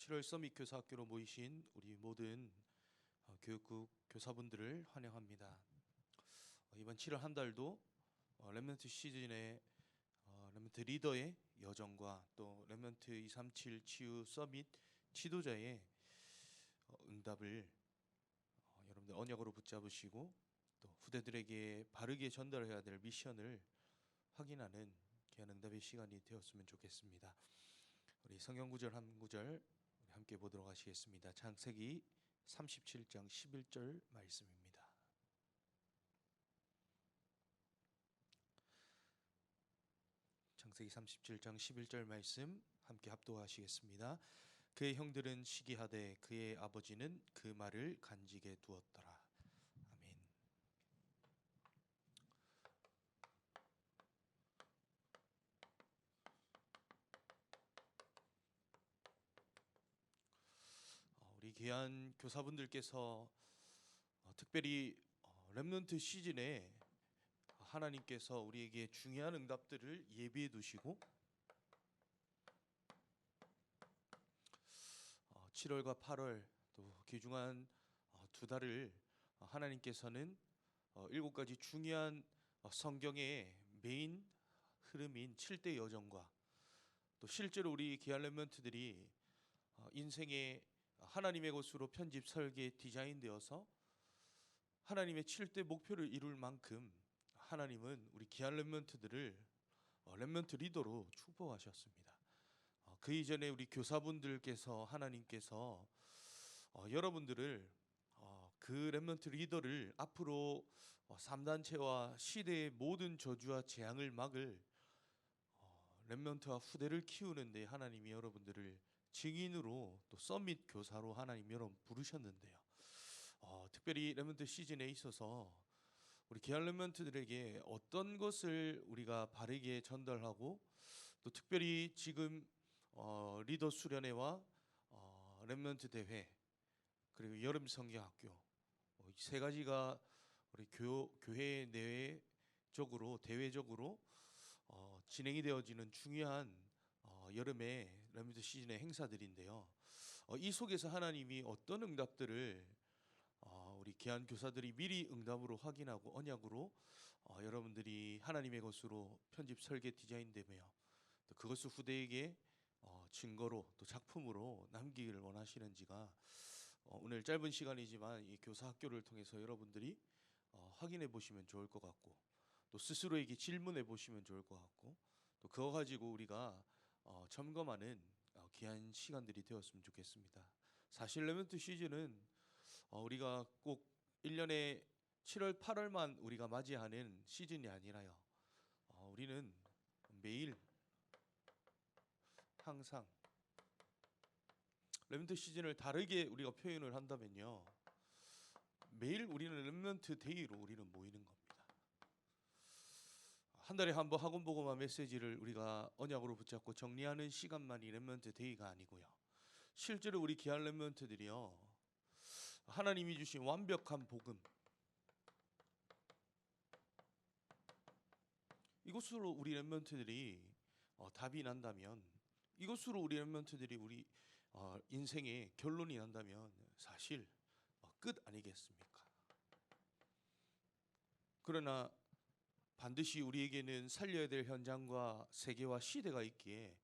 7월 서밋 교사학교로 모이신 우리 모든 교육국 교사분들을 환영합니다. 이번 7월 한 달도 렘넌트 시즌의 렘넌트 리더의 여정과 또 렘넌트 237 치유 서밋 지도자의 응답을 여러분들 언약으로 붙잡으시고 또 후대들에게 바르게 전달해야 될 미션을 확인하는 귀한 응답의 시간이 되었으면 좋겠습니다. 우리 성경 구절 한 구절 함께 보도록 하시겠습니다. 창세기 37장 11절 말씀입니다. 창세기 37장 11절 말씀 함께 합독하시겠습니다. 그의 형들은 시기하되 그의 아버지는 그 말을 간직해 두었더라. 아멘. 우리 귀한 교사분들께서 특별히 렘넌트 시즌에 하나님께서 우리에게 중요한 응답들을 예비해 두시고 7월과 8월 또 귀중한 두 달을 하나님께서는 7가지 중요한 성경의 메인 흐름인 7대 여정과 또 실제로 우리 귀한 렘넌트들이 인생의 하나님의 것으로 편집, 설계, 디자인되어서 하나님의 7대 목표를 이룰 만큼 하나님은 우리 귀한 렘넌트들을 렘넌트 리더로 축복하셨습니다. 그 이전에 우리 교사분들께서 하나님께서 여러분들을 그 렘넌트 리더를 앞으로 3단체와 시대의 모든 저주와 재앙을 막을 렘넌트와 후대를 키우는데 하나님이 여러분들을 증인으로 또 서밋 교사로 하나님 여러분 부르셨는데요. 특별히 렘넌트 시즌에 있어서 우리 귀한 렘넌트들에게 어떤 것을 우리가 바르게 전달하고 또 특별히 지금 리더 수련회와 렘넌트 대회 그리고 여름 성경학교 이 세 가지가 우리 교회 내외적으로 대외적으로 진행이 되어지는 중요한 여름의 렘넌트 시즌의 행사들인데요. 이 속에서 하나님이 어떤 응답들을 우리 귀한 교사들이 미리 응답으로 확인하고 언약으로 여러분들이 하나님의 것으로 편집, 설계, 디자인되며 또 그것을 후대에게 증거로 또 작품으로 남기기를 원하시는지가 오늘 짧은 시간이지만 이 교사 학교를 통해서 여러분들이 확인해 보시면 좋을 것 같고 또 스스로에게 질문해 보시면 좋을 것 같고 또 그거 가지고 우리가 점검하는 귀한 시간들이 되었으면 좋겠습니다. 사실 렘넌트 시즌은 우리가 꼭 1년에 7월, 8월만 우리가 맞이하는 시즌이 아니라요. 우리는 매일 항상 렘넌트 시즌을 다르게 우리가 표현을 한다면요. 매일 우리는 렘넌트 데이로 우리는 모이는 겁니다. 한 달에 한 번 학원 보고만 메시지를 우리가 언약으로 붙잡고 정리하는 시간만이 렘넌트 데이가 아니고요. 실제로 우리 귀한 렘넌트들이요. 하나님이 주신 완벽한 복음 이것으로 우리 렘넌트들이 답이 난다면 이것으로 우리 렘넌트들이 우리 인생의 결론이 난다면 사실 끝 아니겠습니까? 그러나 반드시 우리에게는 살려야 될 현장과 세계와 시대가 있기에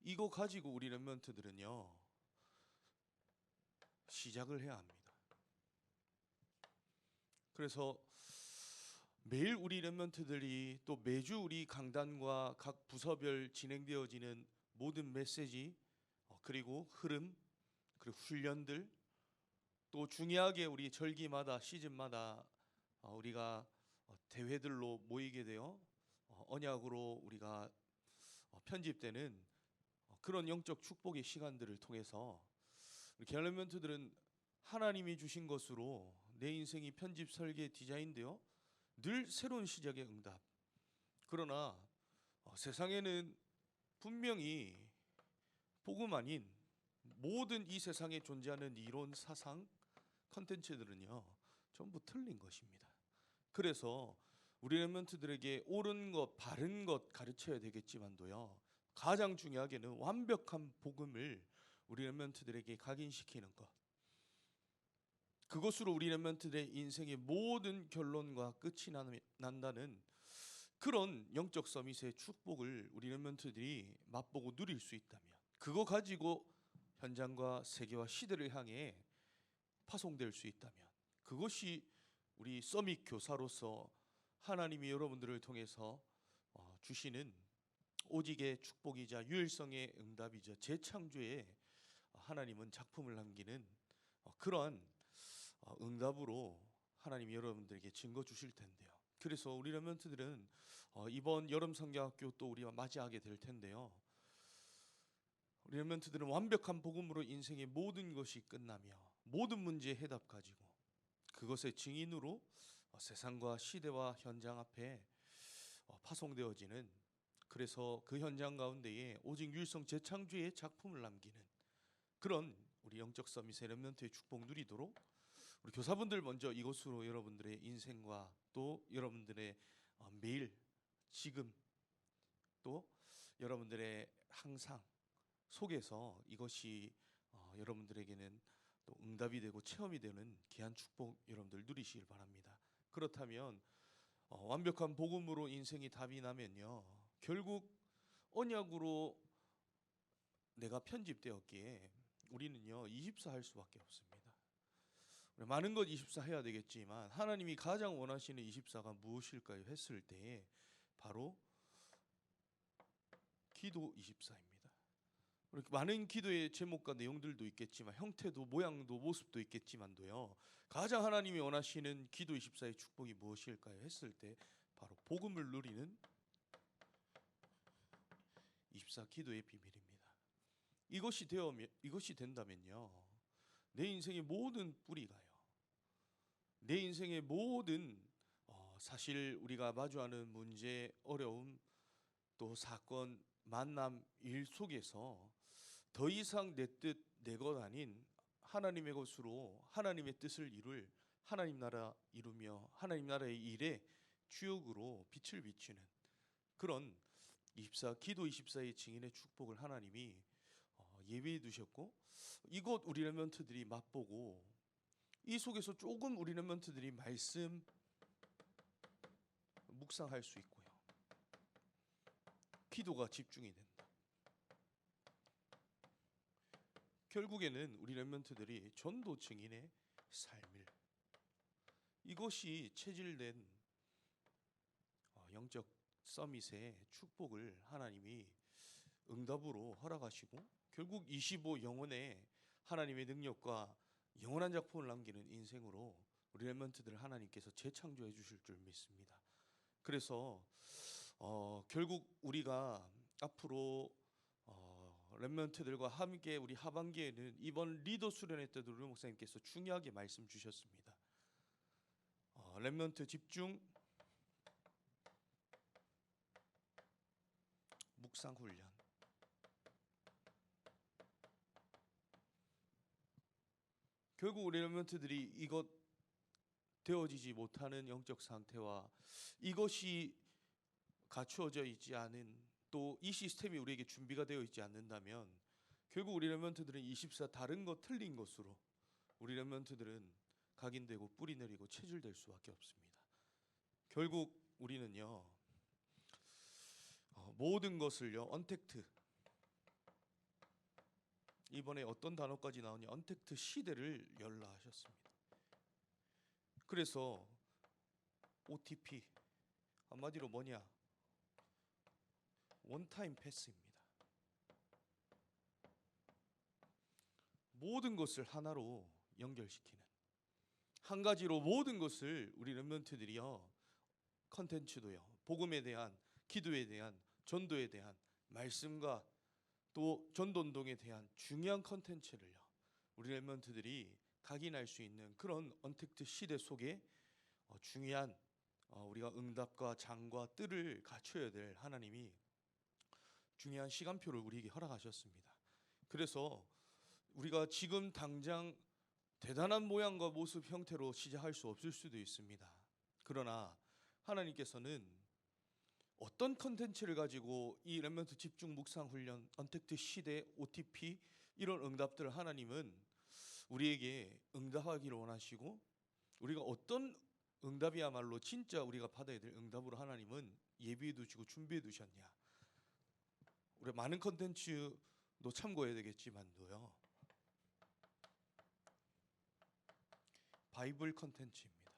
이거 가지고 우리 렘넌트들은요 시작을 해야 합니다. 그래서 매일 우리 렘넌트들이 또 매주 우리 강단과 각 부서별 진행되어지는 모든 메시지 그리고 흐름 그리고 훈련들 또 중요하게 우리 절기마다 시즌마다 우리가 대회들로 모이게 되어 언약으로 우리가 편집되는 그런 영적 축복의 시간들을 통해서 우리 귀한 렘넌트들은 하나님이 주신 것으로 내 인생이 편집, 설계, 디자인되어 늘 새로운 시작의 응답. 그러나 세상에는 분명히 복음 아닌 모든 이 세상에 존재하는 이론, 사상, 컨텐츠들은요 전부 틀린 것입니다. 그래서 우리 렘넌트들에게 옳은 것, 바른 것 가르쳐야 되겠지만도요 가장 중요하게는 완벽한 복음을 우리 렘넌트들에게 각인시키는 것, 그것으로 우리 렘넌트들의 인생의 모든 결론과 끝이 난다는 그런 영적 서밋의 축복을 우리 렘넌트들이 맛보고 누릴 수 있다면, 그거 가지고 현장과 세계와 시대를 향해 파송될 수 있다면, 그것이 우리 서밋 교사로서 하나님이 여러분들을 통해서 주시는 오직의 축복이자 유일성의 응답이자 재창조의 하나님은 작품을 남기는 그러한 응답으로 하나님이 여러분들에게 증거 주실 텐데요. 그래서 우리 렘넌트들은 이번 여름 성경학교 또 우리가 맞이하게 될 텐데요. 우리 렘넌트들은 완벽한 복음으로 인생의 모든 것이 끝나며 모든 문제의 해답 가지고 그것의 증인으로 세상과 시대와 현장 앞에 파송되어지는, 그래서 그 현장 가운데에 오직 유일성 재창조의 작품을 남기는 그런 우리 영적 서밋의 렘넌트의 축복 누리도록 우리 교사분들 먼저 이것으로 여러분들의 인생과 또 여러분들의 매일 지금 또 여러분들의 항상 속에서 이것이 여러분들에게는 또 응답이 되고 체험이 되는 귀한 축복 여러분들 누리시길 바랍니다. 그렇다면 완벽한 복음으로 인생이 답이 나면요, 결국 언약으로 내가 편집되었기에 우리는요 24 할 수밖에 없습니다. 많은 것 24 해야 되겠지만 하나님이 가장 원하시는 24가 무엇일까요? 했을 때 바로 기도 24입니다. 많은 기도의 제목과 내용들도 있겠지만 형태도 모양도 모습도 있겠지만도요, 가장 하나님이 원하시는 기도 24의 축복이 무엇일까요? 했을 때 바로 복음을 누리는 24 기도의 비밀입니다. 이것이 된다면요, 내 인생의 모든 뿌리가요, 내 인생의 모든 사실 우리가 마주하는 문제, 어려움, 또 사건, 만남, 일 속에서 더 이상 내 뜻, 내 것 아닌 하나님의 것으로 하나님의 뜻을 이룰, 하나님 나라 이루며 하나님 나라의 일에 주역으로 빛을 비추는 그런 24 기도 24의 증인의 축복을 하나님이 예비해 두셨고, 이곳 우리 렘넌트들이 맛보고 이 속에서 조금 우리 렘넌트들이 말씀 묵상할 수 있고요, 기도가 집중이 된다. 결국에는 우리 렘넌트들이 전도 증인의 삶을, 이것이 체질된 영적 서밋의 축복을 하나님이 응답으로 허락하시고 결국 25 영혼의 하나님의 능력과 영원한 작품을 남기는 인생으로 우리 렘넌트들을 하나님께서 재창조해 주실 줄 믿습니다. 그래서 결국 우리가 앞으로 렘넌트들과 함께 우리 하반기에는 이번 리더 수련회 때도 루 목사님께서 중요하게 말씀 주셨습니다. 렘넌트 집중 묵상 훈련. 결국 우리 렘넌트들이 이것 되어지지 못하는 영적 상태와 이것이 갖추어져 있지 않은, 또 이 시스템이 우리에게 준비가 되어 있지 않는다면 결국 우리 렘넌트들은 24 다른 것 틀린 것으로 우리 렘넌트들은 각인되고 뿌리 내리고 체질될 수밖에 없습니다. 결국 우리는요 모든 것을요 언택트, 이번에 어떤 단어까지 나오냐, 언택트 시대를 열라 하셨습니다. 그래서 OTP 한마디로 뭐냐, 원타임 패스입니다. 모든 것을 하나로 연결시키는, 한 가지로 모든 것을 우리 렘넌트들이요, 컨텐츠도요, 복음에 대한, 기도에 대한, 전도에 대한, 말씀과 또 전도운동에 대한 중요한 컨텐츠를요 우리 렘넌트들이 각인할 수 있는 그런 언택트 시대 속에 중요한 우리가 응답과 장과 뜰을 갖춰야 될 하나님이 중요한 시간표를 우리에게 허락하셨습니다. 그래서 우리가 지금 당장 대단한 모양과 모습 형태로 시작할 수 없을 수도 있습니다. 그러나 하나님께서는 어떤 컨텐츠를 가지고 이 렘넌트 집중 묵상 훈련, 언택트 시대, OTP 이런 응답들을 하나님은 우리에게 응답하기를 원하시고, 우리가 어떤 응답이야말로 진짜 우리가 받아야 될 응답으로 하나님은 예비해 두시고 준비해 두셨냐. 우리 많은 컨텐츠도 참고해야 되겠지만도요, 바이블 컨텐츠입니다.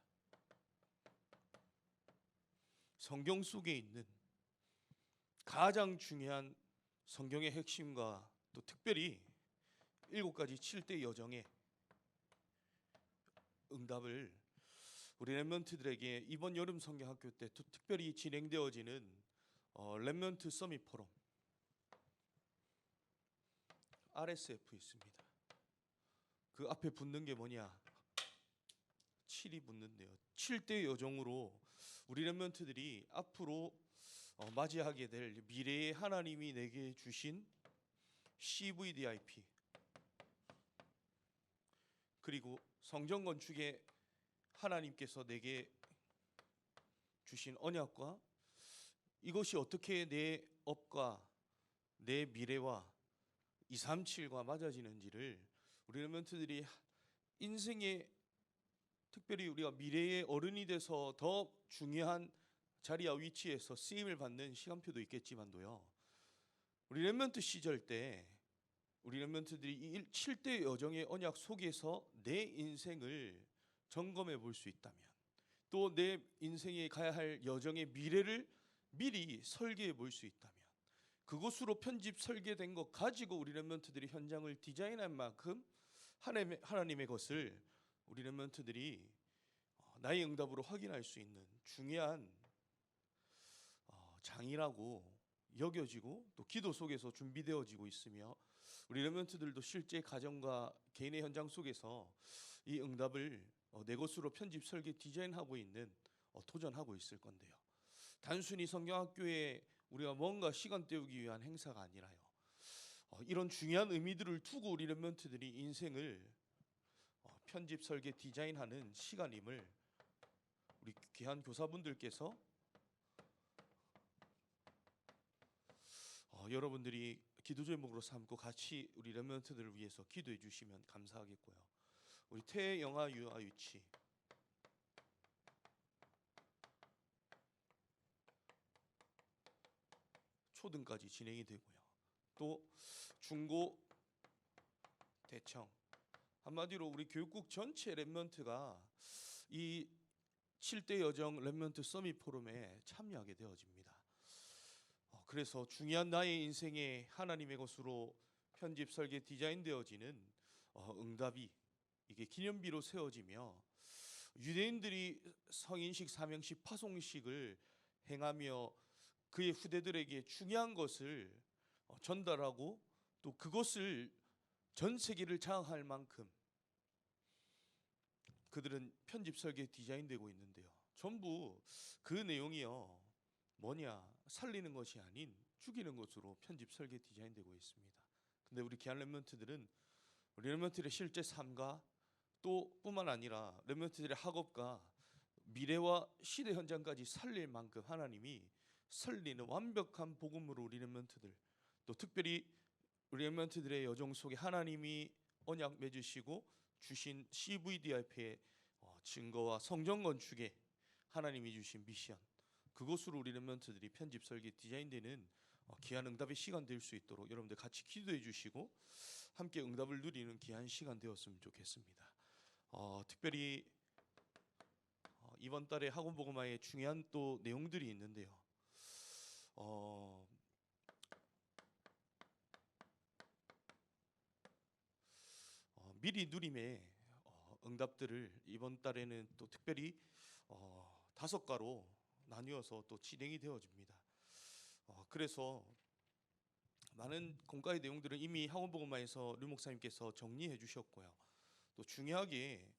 성경 속에 있는 가장 중요한 성경의 핵심과 또 특별히 7가지 7대 여정의 응답을 우리 렘넌트들에게 이번 여름 성경학교 때 특별히 진행되어지는 렘넌트 서밋 포럼 RSF 있습니다. 그 앞에 붙는 게 뭐냐? 7이 붙는데요. 7대 여정으로 우리 렘넌트들이 앞으로 맞이하게 될 미래의 하나님이 내게 주신 CVDIP, 그리고 성전 건축에 하나님께서 내게 주신 언약과 이것이 어떻게 내 업과 내 미래와 237과 맞아지는지를 우리 렘넌트들이 인생의, 특별히 우리가 미래의 어른이 돼서 더 중요한 자리와 위치에서 쓰임을 받는 시간표도 있겠지만도요, 우리 렘넌트 시절 때 우리 렘넌트들이 이 7대 여정의 언약 속에서 내 인생을 점검해 볼 수 있다면, 또 내 인생에 가야 할 여정의 미래를 미리 설계해 볼 수 있다면, 그것으로 편집 설계된 것 가지고 우리 렘넌트들이 현장을 디자인한 만큼 하나님의 것을 우리 렘넌트들이 나의 응답으로 확인할 수 있는 중요한 장이라고 여겨지고 또 기도 속에서 준비되어지고 있으며, 우리 렘넌트들도 실제 가정과 개인의 현장 속에서 이 응답을 내 것으로 편집 설계 디자인하고 있는 도전하고 있을 건데요. 단순히 성경학교에 우리가 뭔가 시간 때우기 위한 행사가 아니라요, 이런 중요한 의미들을 두고 우리 렘넌트들이 인생을 편집 설계 디자인하는 시간임을 우리 귀한 교사분들께서 여러분들이 기도 제목으로 삼고 같이 우리 렘넌트들을 위해서 기도해 주시면 감사하겠고요. 우리 태영아 유아 유치 초등까지 진행이 되고요. 또 중고 대청, 한마디로 우리 교육국 전체 렘넌트가 이 7대 여정 렘넌트 서밋 포럼에 참여하게 되어집니다. 그래서 중요한 나의 인생에 하나님의 것으로 편집 설계 디자인되어지는 응답이 이게 기념비로 세워지며, 유대인들이 성인식, 사명식, 파송식을 행하며 그의 후대들에게 중요한 것을 전달하고 또 그것을 전 세계를 장악할 만큼 그들은 편집 설계 디자인되고 있는데요, 전부 그 내용이요 뭐냐, 살리는 것이 아닌 죽이는 것으로 편집 설계 디자인되고 있습니다. 근데 우리 귀한 렘넌트들은 우리 렘넌트들의 실제 삶과 또 뿐만 아니라 렘넌트들의 학업과 미래와 시대 현장까지 살릴 만큼 하나님이 살리는 완벽한 복음으로 우리 렘넌트들, 또 특별히 우리 렘넌트들의 여정 속에 하나님이 언약 맺으시고 주신 CVDIP의 증거와 성전 건축에 하나님이 주신 미션, 그것으로 우리 렘넌트들이 편집 설계 디자인되는 귀한 응답의 시간 될 수 있도록 여러분들 같이 기도해 주시고 함께 응답을 누리는 귀한 시간 되었으면 좋겠습니다. 특별히 이번 달에 학원 복음화에 중요한 또 내용들이 있는데요. 미리 누림의 응답들을 이번 달에는 또 특별히 5가로 나뉘어서 또 진행이 되어집니다. 그래서 많은 공과의 내용들은 이미 학원복음화에서 류 목사님께서 정리해 주셨고요. 또 중요하게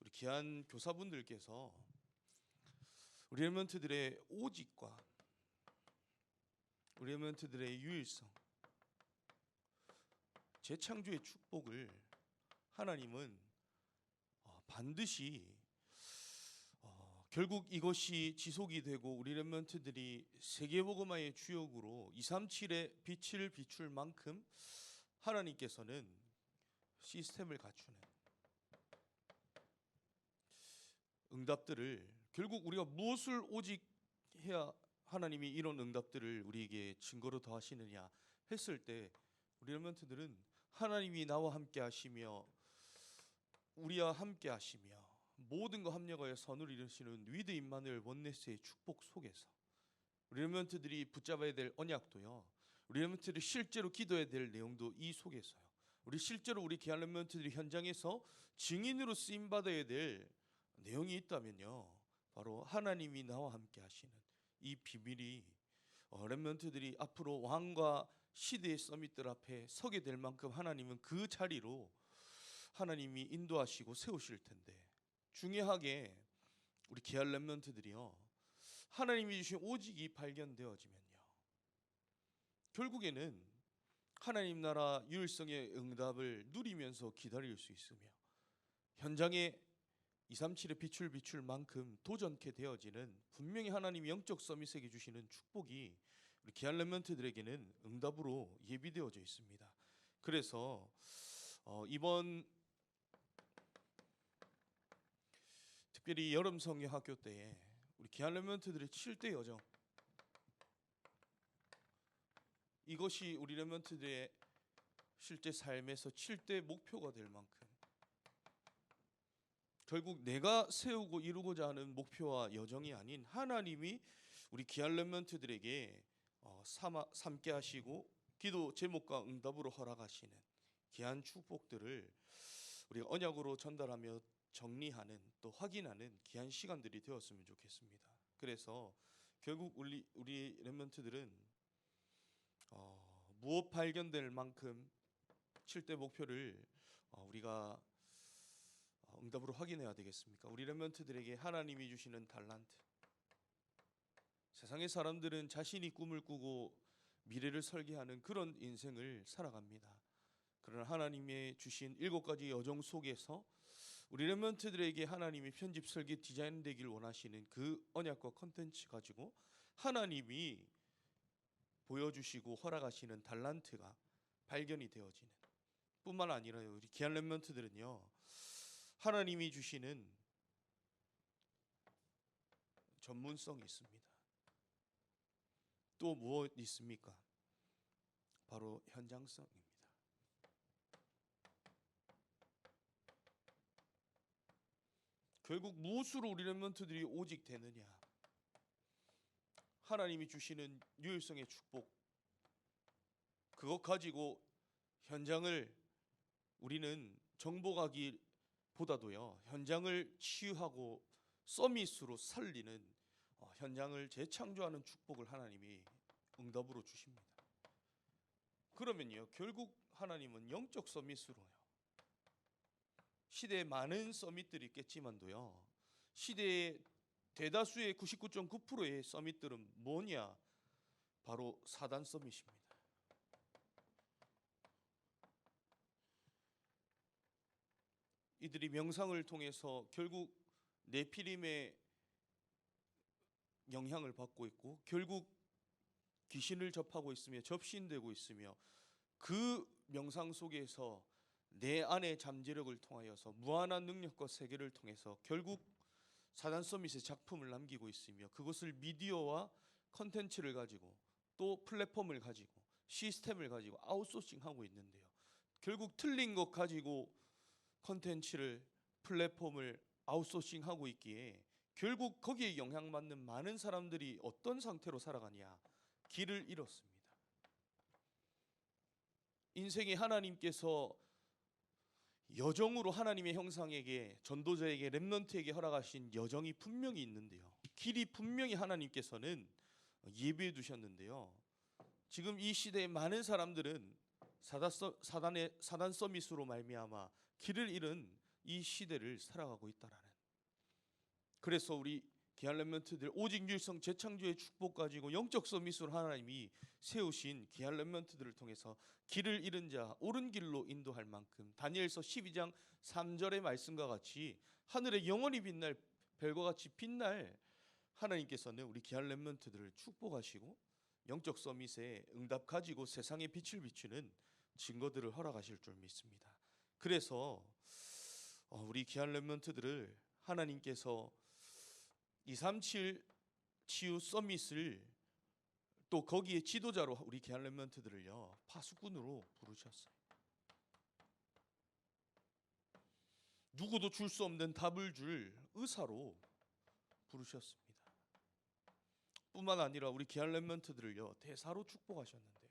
우리 귀한 교사분들께서 우리 렘넌트들의 오직과 우리 렘넌트들의 유일성, 재창조의 축복을 하나님은 반드시 결국 이것이 지속이 되고 우리 렘넌트들이 세계복음화의 주역으로 237의 빛을 비출 만큼 하나님께서는 시스템을 갖추는 응답들을, 결국 우리가 무엇을 오직 해야 하나님이 이런 응답들을 우리에게 증거로 더하시느냐 했을 때, 우리 렘넌트들은 하나님이 나와 함께 하시며 우리와 함께 하시며 모든 거 합력하여 선을 이루시는 위드 임마누엘 원네스의 축복 속에서, 우리 렘넌트들이 붙잡아야 될 언약도요, 우리 렘넌트들이 실제로 기도해야 될 내용도 이 속에서요, 우리 실제로 우리 귀한 렘넌트들이 현장에서 증인으로 쓰임 받아야 될 내용이 있다면요, 바로 하나님이 나와 함께 하시는 이 비밀이 렘넌트들이 앞으로 왕과 시대의 서밋들 앞에 서게 될 만큼 하나님은 그 자리로 하나님이 인도하시고 세우실 텐데, 중요하게 우리 귀한 렘넌트들이요, 하나님이 주신 오직이 발견되어지면요, 결국에는 하나님 나라 유일성의 응답을 누리면서 기다릴 수 있으며, 현장에 237의 비출 만큼 도전케 되어지는, 분명히 하나님이 영적 서밋에게 주시는 축복이 우리 귀한 렘넌트들에게는 응답으로 예비되어져 있습니다. 그래서 이번 특별히 여름 성경 학교 때에 우리 귀한 렘넌트들의 7대 여정, 이것이 우리 렘넌트들의 실제 삶에서 7대 목표가 될 만큼, 결국 내가 세우고 이루고자 하는 목표와 여정이 아닌 하나님이 우리 귀한 렘넌트들에게 삼게 하시고 기도 제목과 응답으로 허락하시는 귀한 축복들을 우리가 언약으로 전달하며 정리하는, 또 확인하는 귀한 시간들이 되었으면 좋겠습니다. 그래서 결국 우리 렘넌트들은 무엇 발견될 만큼 7대 목표를 우리가 응답으로 확인해야 되겠습니까? 우리 렘넌트들에게 하나님이 주시는 달란트, 세상의 사람들은 자신이 꿈을 꾸고 미래를 설계하는 그런 인생을 살아갑니다. 그러나 하나님의 주신 7가지 여정 속에서 우리 렘넌트들에게 하나님이 편집 설계 디자인 되길 원하시는 그 언약과 컨텐츠 가지고 하나님이 보여주시고 허락하시는 달란트가 발견이 되어지는, 뿐만 아니라요, 우리 귀한 렘넌트들은요, 하나님이 주시는 전문성이 있습니다. 또 무엇 있습니까? 바로 현장성입니다. 결국 무엇으로 우리 렘넌트들이 오직 되느냐? 하나님이 주시는 유일성의 축복, 그것 가지고 현장을 우리는 정복하기보다도요, 현장을 치유하고 서밋으로 살리는, 현장을 재창조하는 축복을 하나님이 응답으로 주십니다. 그러면요, 결국 하나님은 영적 서밋으로요, 시대에 많은 서밋들이 있겠지만도요, 시대의 대다수의 99.9%의 서밋들은 뭐냐? 바로 사단 서밋입니다. 이들이 명상을 통해서 결국 네피림의 영향을 받고 있고, 결국 귀신을 접하고 있으며 접신되고 있으며, 그 명상 속에서 내 안의 잠재력을 통하여서 무한한 능력과 세계를 통해서 결국 사단 서밋의 작품을 남기고 있으며, 그것을 미디어와 컨텐츠를 가지고 또 플랫폼을 가지고 시스템을 가지고 아웃소싱하고 있는데요, 결국 틀린 것 가지고 컨텐츠를, 플랫폼을 아웃소싱하고 있기에 결국 거기에 영향받는 많은 사람들이 어떤 상태로 살아가냐? 길을 잃었습니다. 인생에 하나님께서 여정으로 하나님의 형상에게, 전도자에게, 렘넌트에게 허락하신 여정이 분명히 있는데요, 길이 분명히 하나님께서는 예비해 두셨는데요, 지금 이 시대의 많은 사람들은 사단 서밋으로 말미암아 길을 잃은 이 시대를 살아가고 있다라는, 그래서 우리 귀한 렘넌트들 오직 유일성 재창조의 축복 가지고 영적 서밋으로 하나님이 세우신 귀한 렘넌트들을 통해서 길을 잃은 자 옳은 길로 인도할 만큼, 다니엘서 12장 3절의 말씀과 같이 하늘에 영원히 빛날 별과 같이 빛날 하나님께서는 우리 귀한 렘넌트들을 축복하시고 영적 서밋에 응답 가지고 세상에 빛을 비추는 증거들을 허락하실 줄 믿습니다. 그래서 우리 귀한 렘넌트들을 하나님께서 237 치유 서밋을 또 거기에 지도자로 우리 귀한 렘넌트들을요 파수꾼으로 부르셨어요. 누구도 줄 수 없는 답을 줄 의사로 부르셨습니다. 뿐만 아니라 우리 귀한 렘넌트들을요 대사로 축복하셨는데요.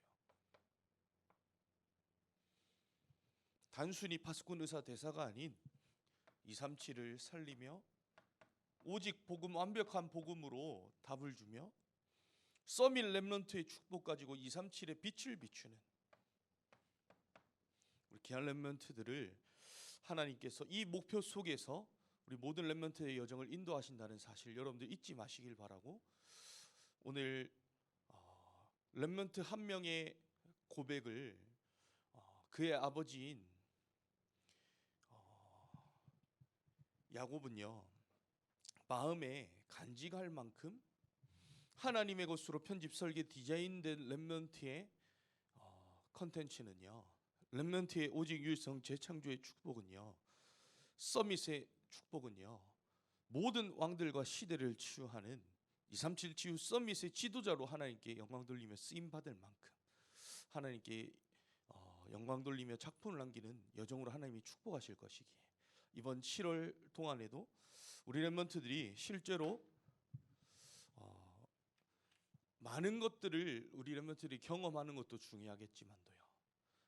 단순히 파수꾼 의사 대사가 아닌 237을 살리며 오직 복음, 완벽한 복음으로 답을 주며 서밋 렘넌트의 축복 가지고 237의 빛을 비추는 우리 귀한 렘넌트들을 하나님께서 이 목표 속에서 우리 모든 렘넌트의 여정을 인도하신다는 사실 여러분들 잊지 마시길 바라고, 오늘 렘넌트 한 명의 고백을 그의 아버지인 야곱은요 마음에 간직할 만큼 하나님의 것으로 편집 설계 디자인된 렘넌트의 컨텐츠는요, 렘넌트의 오직 유일성 재창조의 축복은요, 서밋의 축복은요, 모든 왕들과 시대를 치유하는 237 치유 서밋의 지도자로 하나님께 영광 돌리며 쓰임 받을 만큼 하나님께 영광 돌리며 작품을 남기는 여정으로 하나님이 축복하실 것이기에 이번 7월 동안에도 우리 렘넌트들이 실제로 많은 것들을 우리 렘넌트들이 경험하는 것도 중요하겠지만도요,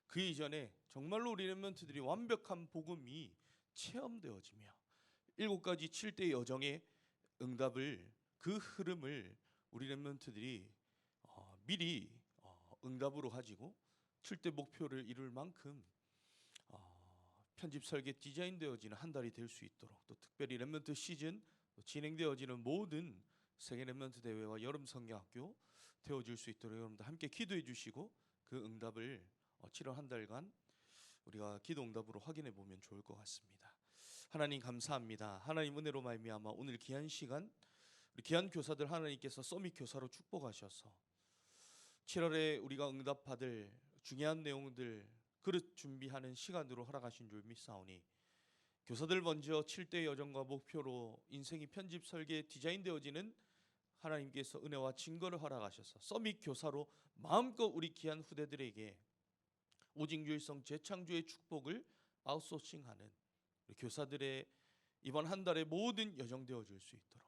그 이전에 정말로 우리 렘넌트들이 완벽한 복음이 체험되어지며 7가지 7대 여정의 응답을, 그 흐름을 우리 렘넌트들이 미리 응답으로 가지고 7대 목표를 이룰 만큼 편집 설계 디자인되어지는 한 달이 될 수 있도록, 또 특별히 렘넌트 시즌 진행되어지는 모든 세계 렘넌트 대회와 여름 성경학교 되어질 수 있도록 여러분들 함께 기도해 주시고 그 응답을 7월 한 달간 우리가 기도 응답으로 확인해 보면 좋을 것 같습니다. 하나님 감사합니다. 하나님 은혜로 말미암아 오늘 귀한 시간 우리 귀한 교사들 하나님께서 서밋 교사로 축복하셔서 7월에 우리가 응답받을 중요한 내용들 그릇 준비하는 시간으로 허락하신 줄 믿사오니, 교사들 먼저 7대 여정과 목표로 인생이 편집 설계 디자인되어지는 하나님께서 은혜와 증거를 허락하셔서 서밋 교사로 마음껏 우리 귀한 후대들에게 오직 유일성 재창조의 축복을 아웃소싱하는 우리 교사들의 이번 한 달의 모든 여정 되어줄 수 있도록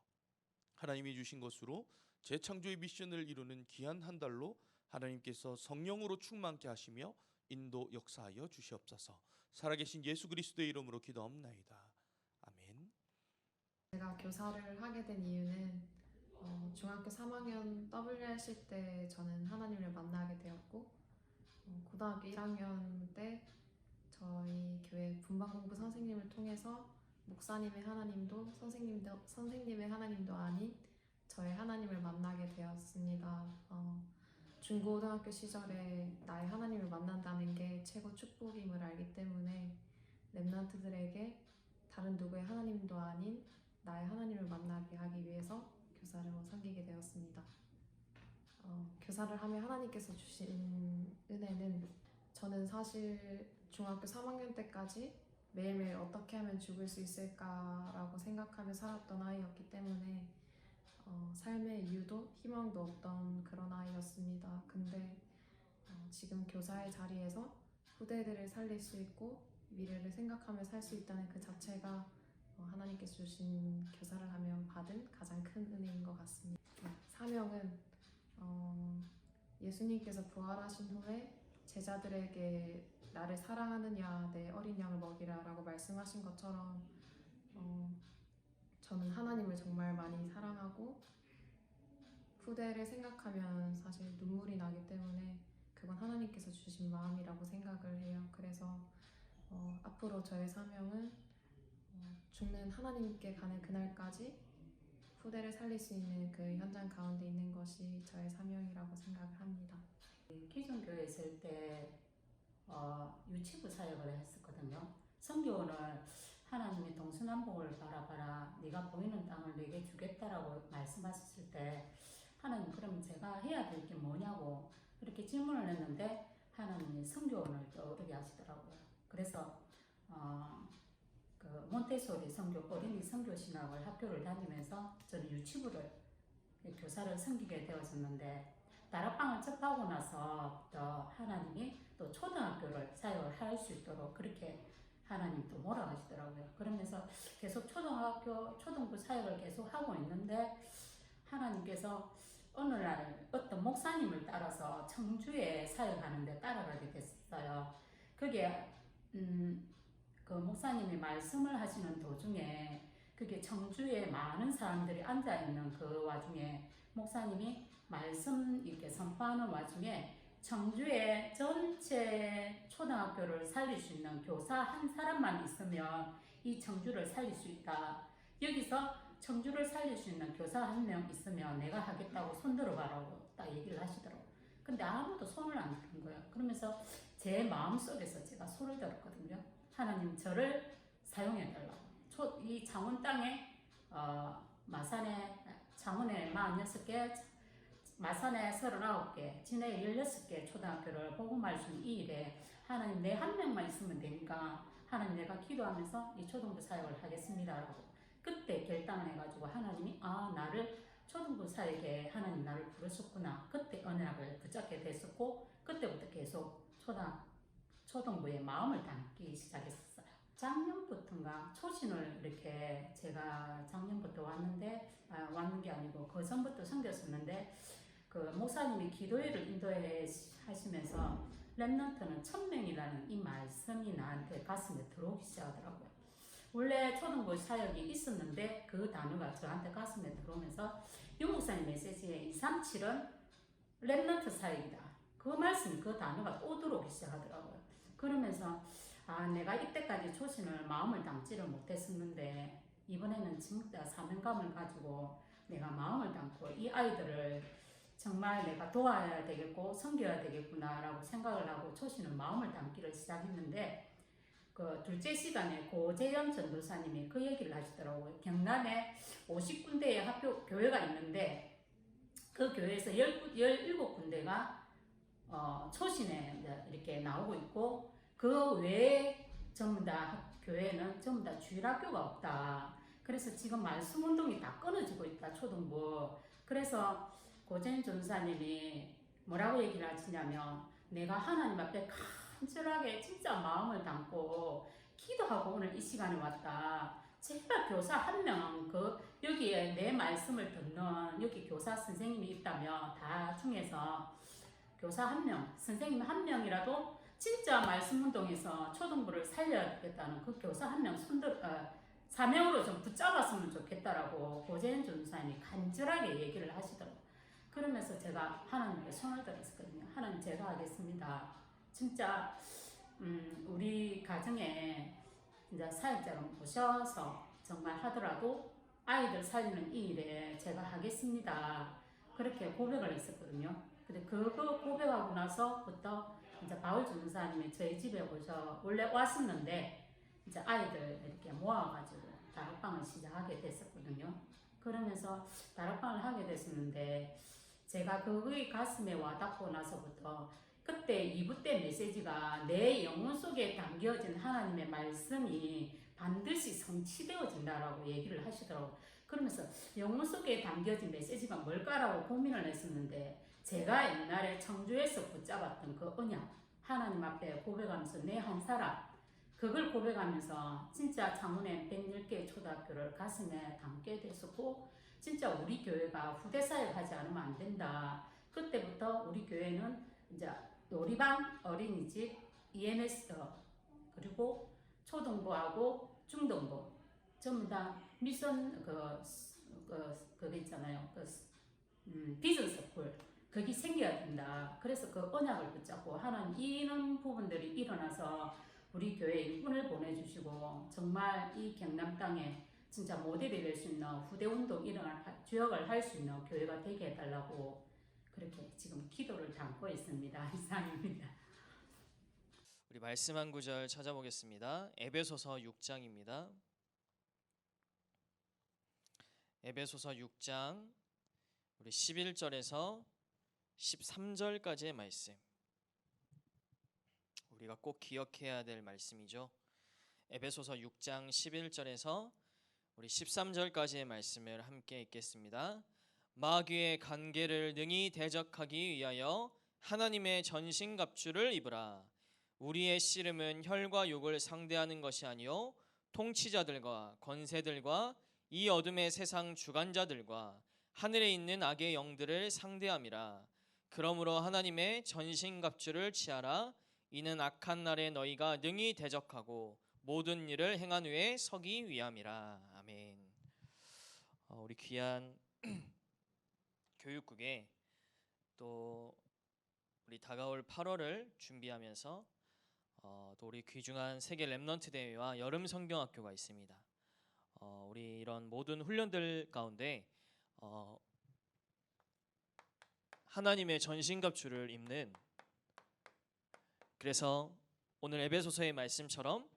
하나님이 주신 것으로 재창조의 미션을 이루는 귀한 한 달로 하나님께서 성령으로 충만케 하시며 인도 역사하여 주시옵소서. 살아계신 예수 그리스도의 이름으로 기도합나이다. 아멘. 제가 교사를 하게 된 이유는 중학교 3학년 WRC 때 저는 하나님을 만나게 되었고, 고등학교 1학년 때 저희 교회 분방공부 선생님을 통해서 목사님의 하나님도 선생님의 하나님도 아닌 저의 하나님을 만나게 되었습니다. 중고등학교 시절에 나의 하나님을 만난다는 게 최고 축복임을 알기 때문에 렘넌트들에게 다른 누구의 하나님도 아닌 나의 하나님을 만나게 하기 위해서 교사를 섬기게 되었습니다. 교사를 하며 하나님께서 주신 은혜는, 저는 사실 중학교 3학년 때까지 매일매일 어떻게 하면 죽을 수 있을까라고 생각하며 살았던 아이였기 때문에 삶의 이유도 희망도 없던 그런 아이였습니다. 근데 지금 교사의 자리에서 후대들을 살릴 수 있고 미래를 생각하며 살 수 있다는 그 자체가 하나님께서 주신 교사를 하면 받은 가장 큰 은혜인 것 같습니다. 사명은 예수님께서 부활하신 후에 제자들에게 나를 사랑하느냐 내 어린 양을 먹이라 라고 말씀하신 것처럼 저는 하나님을 정말 많이 사랑하고 후대를 생각하면 사실 눈물이 나기 때문에 그건 하나님께서 주신 마음이라고 생각을 해요. 그래서 앞으로 저의 사명은 죽는 하나님께 가는 그날까지 후대를 살릴 수 있는 그 현장 가운데 있는 것이 저의 사명이라고 생각을 합니다. 기존 교회에 있을 때 유치부 사역을 했었거든요. 선교원을 하나님의 동서남북을 바라봐라, 네가 보이는 땅을 내게 주겠다라고 말씀하셨을 때 하나님 그럼 제가 해야 될 게 뭐냐고 그렇게 질문을 했는데 하나님이 성교원을 떠오르게 하시더라고요. 그래서 그 몬테소리 성교 어린이 성교 신학을 학교를 다니면서 저는 유치부를 교사를 섬기게 되어졌는데 다락방을 접하고 나서부터 하나님이 또 초등학교를 사역을 할 수 있도록 그렇게 하나님 또 몰아가시더라고요. 그러면서 계속 초등부 사역을 계속 하고 있는데 하나님께서 어느 날 어떤 목사님을 따라서 청주에 사역하는데 따라가게 됐어요. 그게 그 목사님이 말씀을 하시는 도중에 그게 청주에 많은 사람들이 앉아있는 그 와중에 목사님이 말씀 이렇게 선포하는 와중에 청주에 전체 초등학교를 살릴 수 있는 교사 한 사람만 있으면 이 청주를 살릴 수 있다. 여기서 청주를 살릴 수 있는 교사 한 명 있으면 내가 하겠다고 손 들어봐라고 딱 얘기를 하시더라고요. 근데 아무도 손을 안 드는 거예요. 그러면서 제 마음속에서 제가 손을 들었거든요. 하나님 저를 사용해달라고. 이 창원 땅에 마산에 창원에 46개, 마산에 39개, 진해에 16개 초등학교를 복음할 수 있는 이 일에 하나님 내 한 명만 있으면 되니까 하나님 내가 기도하면서 이 초등부 사역을 하겠습니다라고 그때 결단을 해가지고 하나님이 나를 초등부 사역에 하나님 나를 부르셨구나. 그때 언약을 붙잡게 됐었고 그때부터 계속 초등부에 마음을 담기 시작했어요. 작년부터인가 초신을 이렇게 제가 작년부터 왔는데 왔는 게 아니고 그 전부터 섬겼었는데 그 목사님이 기도회를 인도해 하시면서 렘넌트는 1000명이라는 이 말씀이 나한테 가슴에 들어오기 시작하더라고요. 원래 초등부 사역이 있었는데 그 단어가 저한테 가슴에 들어오면서 유목사님 메시지에 237은 렘넌트 사역이다. 그 말씀, 그 단어가 또 들어오기 시작하더라고요. 그러면서 내가 이때까지 초신을 마음을 담지를 못했었는데 이번에는 진짜 사명감을 가지고 내가 마음을 담고 이 아이들을 정말 내가 도와야 되겠고 섬겨야 되겠구나라고 생각을 하고 초신은 마음을 담기를 시작했는데 그 둘째 시간에 고재현 전도사님이 그 얘기를 하시더라고요. 경남에 50군데의 학교 교회가 있는데 그 교회에서 17군데가 초신에 이렇게 나오고 있고 그 외에 전부 다 교회는 전부 다 주일학교가 없다. 그래서 지금 말씀 운동이 다 끊어지고 있다. 초등부. 그래서 고재현 전도사님이 뭐라고 얘기를 하시냐면 내가 하나님 앞에 간절하게 진짜 마음을 담고 기도하고 오늘 이 시간에 왔다. 제발 교사 한 명, 여기에 내 말씀을 듣는 여기 교사 선생님이 있다면 다 중에서 교사 한 명, 선생님 한 명이라도 진짜 말씀 운동에서 초등부를 살려야겠다는 그 교사 한 명 사명으로 좀 붙잡았으면 좋겠다라고 고재현 전도사님이 간절하게 얘기를 하시더라고요. 그러면서 제가 하나님께 손을 들었거든요. 하나님 제가 하겠습니다. 진짜 우리 가정에 이제 사역자를 모셔서 정말 하더라도 아이들 살리는 이 일에 제가 하겠습니다. 그렇게 고백을 했었거든요. 근데 그거 고백하고 나서부터 이제 바울 전도사님이 저희 집에 원래 왔었는데 이제 아이들 이렇게 모아가지고 다락방을 시작하게 됐었거든요. 그러면서 다락방을 하게 됐었는데 제가 그의 가슴에 와닿고 나서부터 그때 2부 때 메시지가 내 영혼 속에 담겨진 하나님의 말씀이 반드시 성취되어진다라고 얘기를 하시더라고요. 그러면서 영혼 속에 담겨진 메시지가 뭘까라고 고민을 했었는데 제가 옛날에 청주에서 붙잡았던 그 언약 하나님 앞에 고백하면서 내 한 사람 그걸 고백하면서 진짜 창원에 110개 초등학교를 가슴에 담게 됐었고 진짜 우리 교회가 후대 사역하지 않으면 안 된다. 그때부터 우리 교회는 이제 놀이방, 어린이집, EMS 그리고 초등부하고 중등부 전부 다 미션 그게 있잖아요. 비전 스쿨 그게 생겨야 된다. 그래서 그 언약을 붙잡고 하는 이런 부분들이 일어나서 우리 교회에 일꾼을 보내주시고 정말 이 경남 땅에 진짜 모델이 될 수 있는 후대운동 주역을 할 수 있는 교회가 되게 해달라고 그렇게 지금 기도를 담고 있습니다. 이상입니다. 우리 말씀 한 구절 찾아보겠습니다. 에베소서 6장입니다. 에베소서 6장 우리 11절에서 13절까지의 말씀. 우리가 꼭 기억해야 될 말씀이죠. 에베소서 6장 11절에서 우리 13절까지의 말씀을 함께 읽겠습니다. 마귀의 간계를 능히 대적하기 위하여 하나님의 전신갑주를 입으라. 우리의 씨름은 혈과 육을 상대하는 것이 아니요 통치자들과 권세들과 이 어둠의 세상 주관자들과 하늘에 있는 악의 영들을 상대함이라. 그러므로 하나님의 전신갑주를 취하라. 이는 악한 날에 너희가 능히 대적하고 모든 일을 행한 후에 서기 위함이라. 아멘. 우리 귀한 교육국에 또 우리 다가올 8월을 준비하면서 또 우리 귀중한 세계 렘넌트 대회와 여름 성경학교가 있습니다. 우리 이런 모든 훈련들 가운데 하나님의 전신갑주를 입는, 그래서 오늘 에베소서의 말씀처럼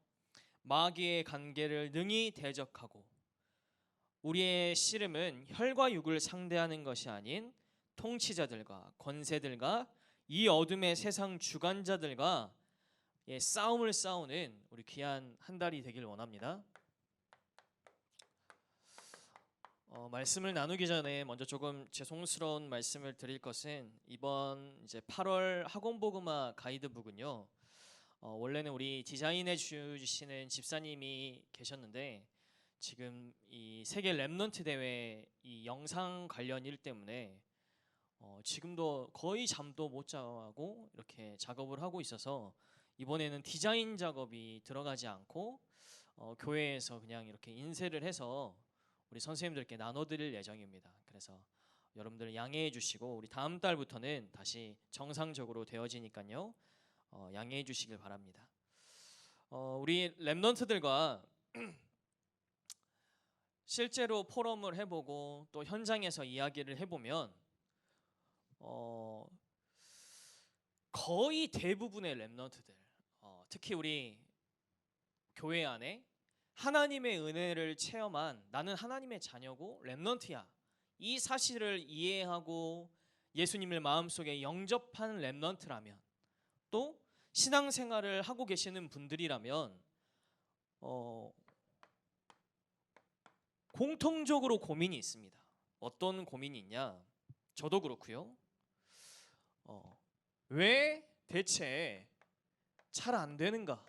마귀의 간계를 능히 대적하고 우리의 씨름은 혈과 육을 상대하는 것이 아닌 통치자들과 권세들과 이 어둠의 세상 주관자들과 싸움을 싸우는 우리 귀한 한 달이 되길 원합니다. 말씀을 나누기 전에 먼저 조금 죄송스러운 말씀을 드릴 것은, 이번 이제 8월 학원복음화 가이드북은요, 원래는 우리 디자인해 주시는 집사님이 계셨는데 지금 이 세계 렘넌트 대회 이 영상 관련 일 때문에 지금도 거의 잠도 못 자고 이렇게 작업을 하고 있어서 이번에는 디자인 작업이 들어가지 않고 교회에서 그냥 이렇게 인쇄를 해서 우리 선생님들께 나눠드릴 예정입니다. 그래서 여러분들 양해해 주시고 우리 다음 달부터는 다시 정상적으로 되어지니까요, 양해해 주시길 바랍니다. 우리 렘넌트들과 실제로 포럼을 해보고 또 현장에서 이야기를 해보면 거의 대부분의 렘넌트들, 특히 우리 교회 안에 하나님의 은혜를 체험한, 나는 하나님의 자녀고 렘넌트야, 이 사실을 이해하고 예수님을 마음속에 영접한 렘넌트라면, 또 신앙생활을 하고 계시는 분들이라면 공통적으로 고민이 있습니다. 어떤 고민이 있냐? 저도 그렇고요. 왜 대체 잘 안 되는가?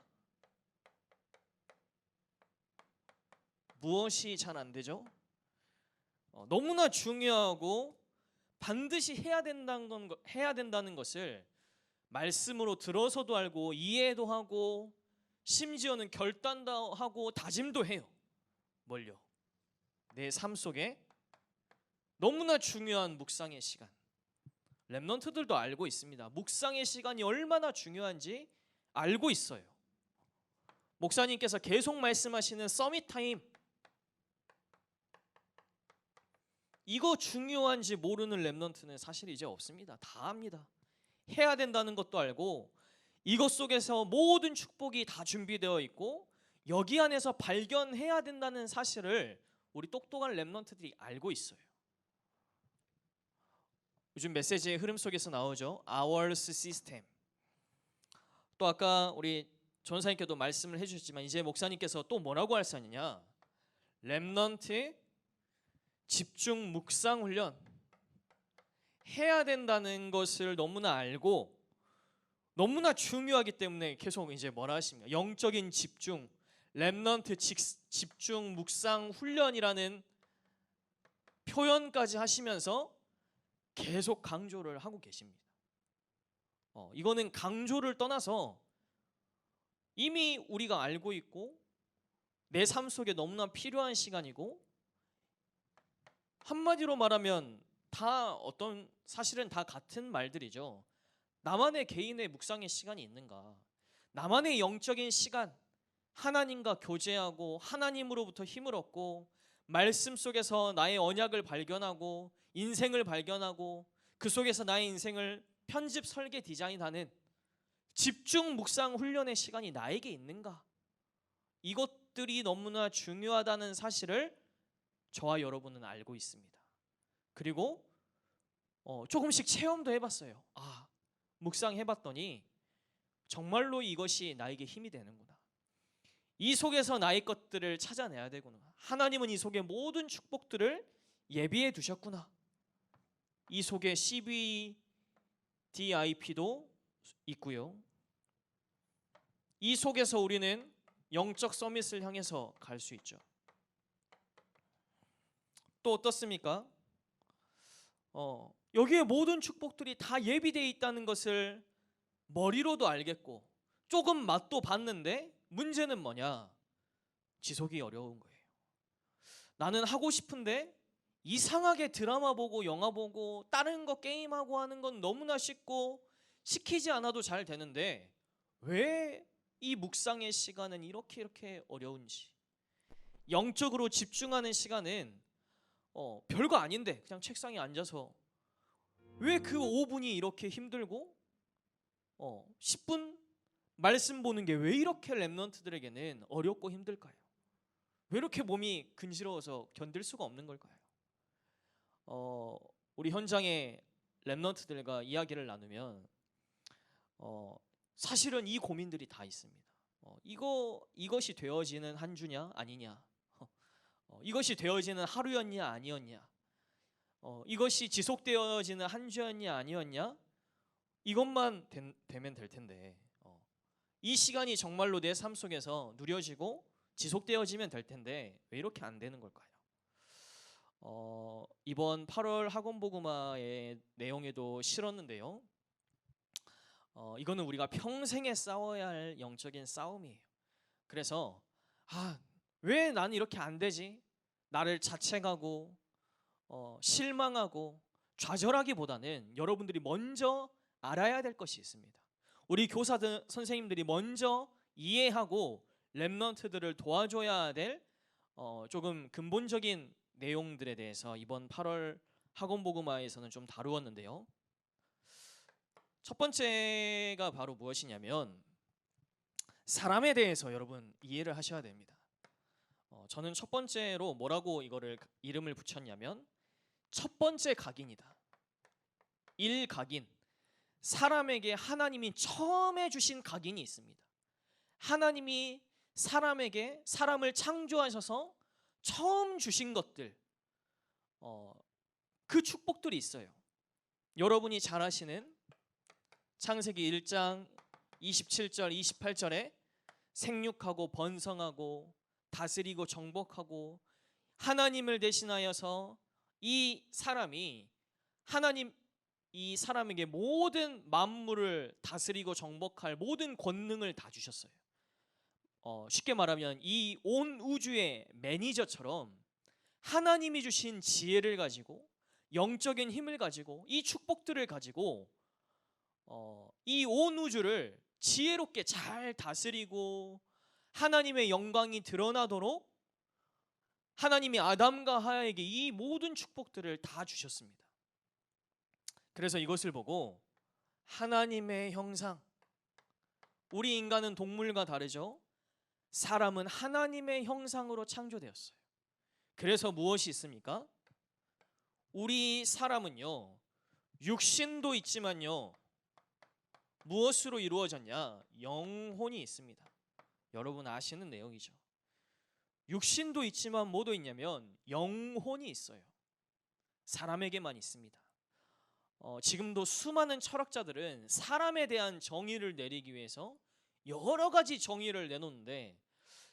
무엇이 잘 안 되죠? 너무나 중요하고 반드시 해야 된다는 것을 말씀으로 들어서도 알고 이해도 하고 심지어는 결단도 하고 다짐도 해요. 뭘요? 내 삶 속에 너무나 중요한 묵상의 시간. 렘넌트들도 알고 있습니다. 묵상의 시간이 얼마나 중요한지 알고 있어요. 목사님께서 계속 말씀하시는 서밋 타임, 이거 중요한지 모르는 렘넌트는 사실 이제 없습니다. 다 압니다. 해야 된다는 것도 알고 이것 속에서 모든 축복이 다 준비되어 있고 여기 안에서 발견해야 된다는 사실을 우리 똑똑한 렘넌트들이 알고 있어요. 요즘 메시지의 흐름 속에서 나오죠. Ours System. 또 아까 우리 전사님께도 말씀을 해주셨지만 이제 목사님께서 또 뭐라고 하셨느냐? 렘넌트 집중 묵상 훈련 해야 된다는 것을 너무나 알고 너무나 중요하기 때문에 계속 이제 뭐라 하십니까? 영적인 집중, 렘넌트 집중 묵상 훈련이라는 표현까지 하시면서 계속 강조를 하고 계십니다. 이거는 강조를 떠나서 이미 우리가 알고 있고 내 삶 속에 너무나 필요한 시간이고, 한마디로 말하면 사실은 다 같은 말들이죠. 나만의 개인의 묵상의 시간이 있는가? 나만의 영적인 시간, 하나님과 교제하고 하나님으로부터 힘을 얻고 말씀 속에서 나의 언약을 발견하고 인생을 발견하고 그 속에서 나의 인생을 편집, 설계, 디자인하는 집중 묵상 훈련의 시간이 나에게 있는가? 이것들이 너무나 중요하다는 사실을 저와 여러분은 알고 있습니다. 그리고 조금씩 체험도 해봤어요. 묵상해봤더니 정말로 이것이 나에게 힘이 되는구나. 이 속에서 나의 것들을 찾아내야 되구나. 하나님은 이 속에 모든 축복들을 예비해 두셨구나. 이 속에 CVDIP도 있고요. 이 속에서 우리는 영적 서밋을 향해서 갈 수 있죠. 또 어떻습니까? 여기에 모든 축복들이 다 예비되어 있다는 것을 머리로도 알겠고 조금 맛도 봤는데 문제는 뭐냐? 지속이 어려운 거예요. 나는 하고 싶은데 이상하게 드라마 보고 영화 보고 다른 거 게임하고 하는 건 너무나 쉽고 시키지 않아도 잘 되는데 왜 이 묵상의 시간은 이렇게 어려운지, 영적으로 집중하는 시간은 별거 아닌데 그냥 책상에 앉아서 왜 그 5분이 이렇게 힘들고 10분 말씀 보는 게 왜 이렇게 렘넌트들에게는 어렵고 힘들까요? 왜 이렇게 몸이 근지러워서 견딜 수가 없는 걸까요? 우리 현장의 렘넌트들과 이야기를 나누면 사실은 이 고민들이 다 있습니다. 이것이 되어지는 한 주냐 아니냐, 이것이 되어지는 하루였냐 아니었냐, 이것이 지속되어지는 한 주였냐 아니었냐, 이것만 되면 될 텐데 이 시간이 정말로 내 삶 속에서 누려지고 지속되어지면 될 텐데 왜 이렇게 안 되는 걸까요? 이번 8월 학원복음화의 내용에도 실었는데요. 이거는 우리가 평생에 싸워야 할 영적인 싸움이에요. 그래서 왜 나는 이렇게 안 되지? 나를 자책하고 실망하고 좌절하기보다는 여러분들이 먼저 알아야 될 것이 있습니다. 우리 교사들 선생님들이 먼저 이해하고 렘넌트들을 도와줘야 될 조금 근본적인 내용들에 대해서 이번 8월 학원복음화에서는 좀 다루었는데요. 첫 번째가 바로 무엇이냐면 사람에 대해서 여러분 이해를 하셔야 됩니다. 저는 첫 번째로 뭐라고 이거를 이름을 붙였냐면 첫 번째 각인이다. 1각인. 사람에게 하나님이 처음에 주신 각인이 있습니다. 하나님이 사람에게 사람을 창조하셔서 처음 주신 것들, 그 축복들이 있어요. 여러분이 잘 아시는 창세기 1장 27절 28절에 생육하고 번성하고 다스리고 정복하고 하나님을 대신하여서 이 사람이 이 사람에게 모든 만물을 다스리고 정복할 모든 권능을 다 주셨어요. 쉽게 말하면 이 온 우주의 매니저처럼 하나님이 주신 지혜를 가지고 영적인 힘을 가지고 이 축복들을 가지고 이 온 우주를 지혜롭게 잘 다스리고 하나님의 영광이 드러나도록 하나님이 아담과 하와에게 이 모든 축복들을 다 주셨습니다. 그래서 이것을 보고 하나님의 형상, 우리 인간은 동물과 다르죠. 사람은 하나님의 형상으로 창조되었어요. 그래서 무엇이 있습니까? 우리 사람은요, 육신도 있지만요, 무엇으로 이루어졌냐? 영혼이 있습니다. 여러분 아시는 내용이죠. 육신도 있지만 뭐도 있냐면 영혼이 있어요. 사람에게만 있습니다. 지금도 수많은 철학자들은 사람에 대한 정의를 내리기 위해서 여러 가지 정의를 내놓는데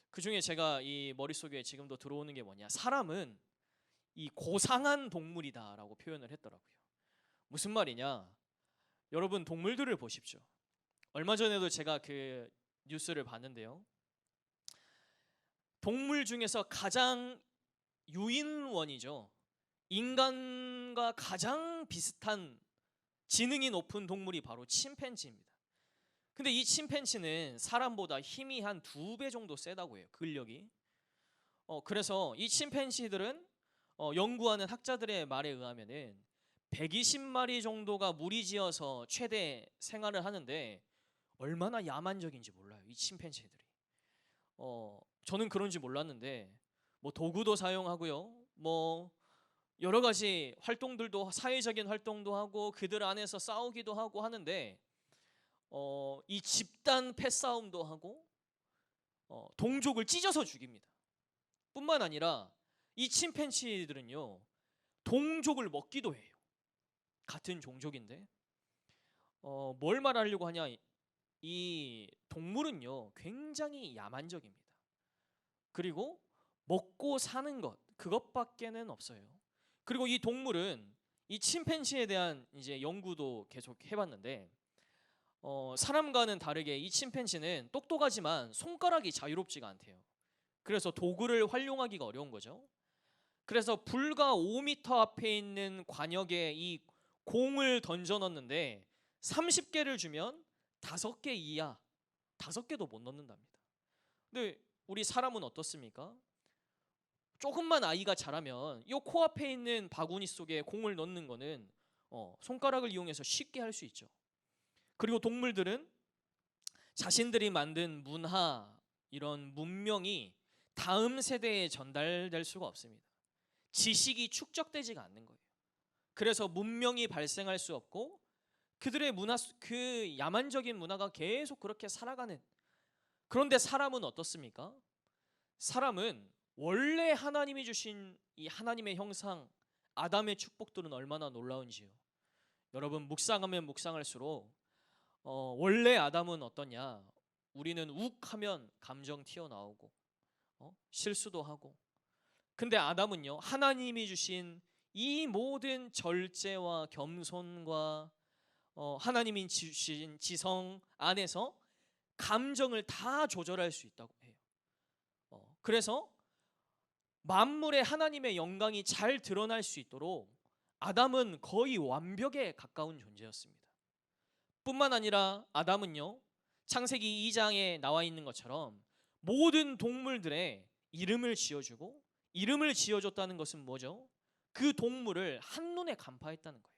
그 중에 제가 이 머릿속에 지금도 들어오는 게 뭐냐? 사람은 이 고상한 동물이다라고 표현을 했더라고요. 무슨 말이냐? 여러분 동물들을 보십시오. 얼마 전에도 제가 그 뉴스를 봤는데요. 동물 중에서 가장 유인원이죠. 인간과 가장 비슷한 지능이 높은 동물이 바로 침팬지입니다. 근데 이 침팬지는 사람보다 힘이 한 2배 정도 세다고 해요. 근력이. 그래서 이 침팬지들은 연구하는 학자들의 말에 의하면은 120마리 정도가 무리지어서 최대 생활을 하는데 얼마나 야만적인지 몰라요. 이 침팬지들이. 저는 그런지 몰랐는데 뭐 도구도 사용하고요. 뭐 여러 가지 활동들도 사회적인 활동도 하고 그들 안에서 싸우기도 하고 하는데 이 집단 패싸움도 하고 동족을 찢어서 죽입니다. 뿐만 아니라 이 침팬지들은요 동족을 먹기도 해요. 같은 종족인데 뭘 말하려고 하냐, 이 동물은요 굉장히 야만적입니다. 그리고 먹고 사는 것 그것밖에는 없어요. 그리고 이 동물은 이 침팬지에 대한 이제 연구도 계속 해봤는데 사람과는 다르게 이 침팬지는 똑똑하지만 손가락이 자유롭지가 않대요. 그래서 도구를 활용하기가 어려운 거죠. 그래서 불과 5m 앞에 있는 관역에 이 공을 던져 넣는데 30개를 주면 5개 이하, 5개도 못 넣는답니다. 근데 우리 사람은 어떻습니까? 조금만 아이가 자라면 이 코앞에 있는 바구니 속에 공을 넣는 거는 손가락을 이용해서 쉽게 할 수 있죠. 그리고 동물들은 자신들이 만든 문화, 이런 문명이 다음 세대에 전달될 수가 없습니다. 지식이 축적되지가 않는 거예요. 그래서 문명이 발생할 수 없고 그들의 문화, 그 야만적인 문화가 계속 그렇게 살아가는. 그런데 사람은 어떻습니까? 사람은 원래 하나님이 주신 이 하나님의 형상, 아담의 축복들은 얼마나 놀라운지요. 여러분 묵상하면 묵상할수록 원래 아담은 어떠냐? 우리는 욱하면 감정 튀어나오고 실수도 하고. 근데 아담은요 하나님이 주신 이 모든 절제와 겸손과 하나님이 주신 지성 안에서 감정을 다 조절할 수 있다고 해요. 그래서 만물의 하나님의 영광이 잘 드러날 수 있도록 아담은 거의 완벽에 가까운 존재였습니다. 뿐만 아니라 아담은요 창세기 2장에 나와 있는 것처럼 모든 동물들의 이름을 지어주고, 이름을 지어줬다는 것은 뭐죠? 그 동물을 한눈에 간파했다는 거예요.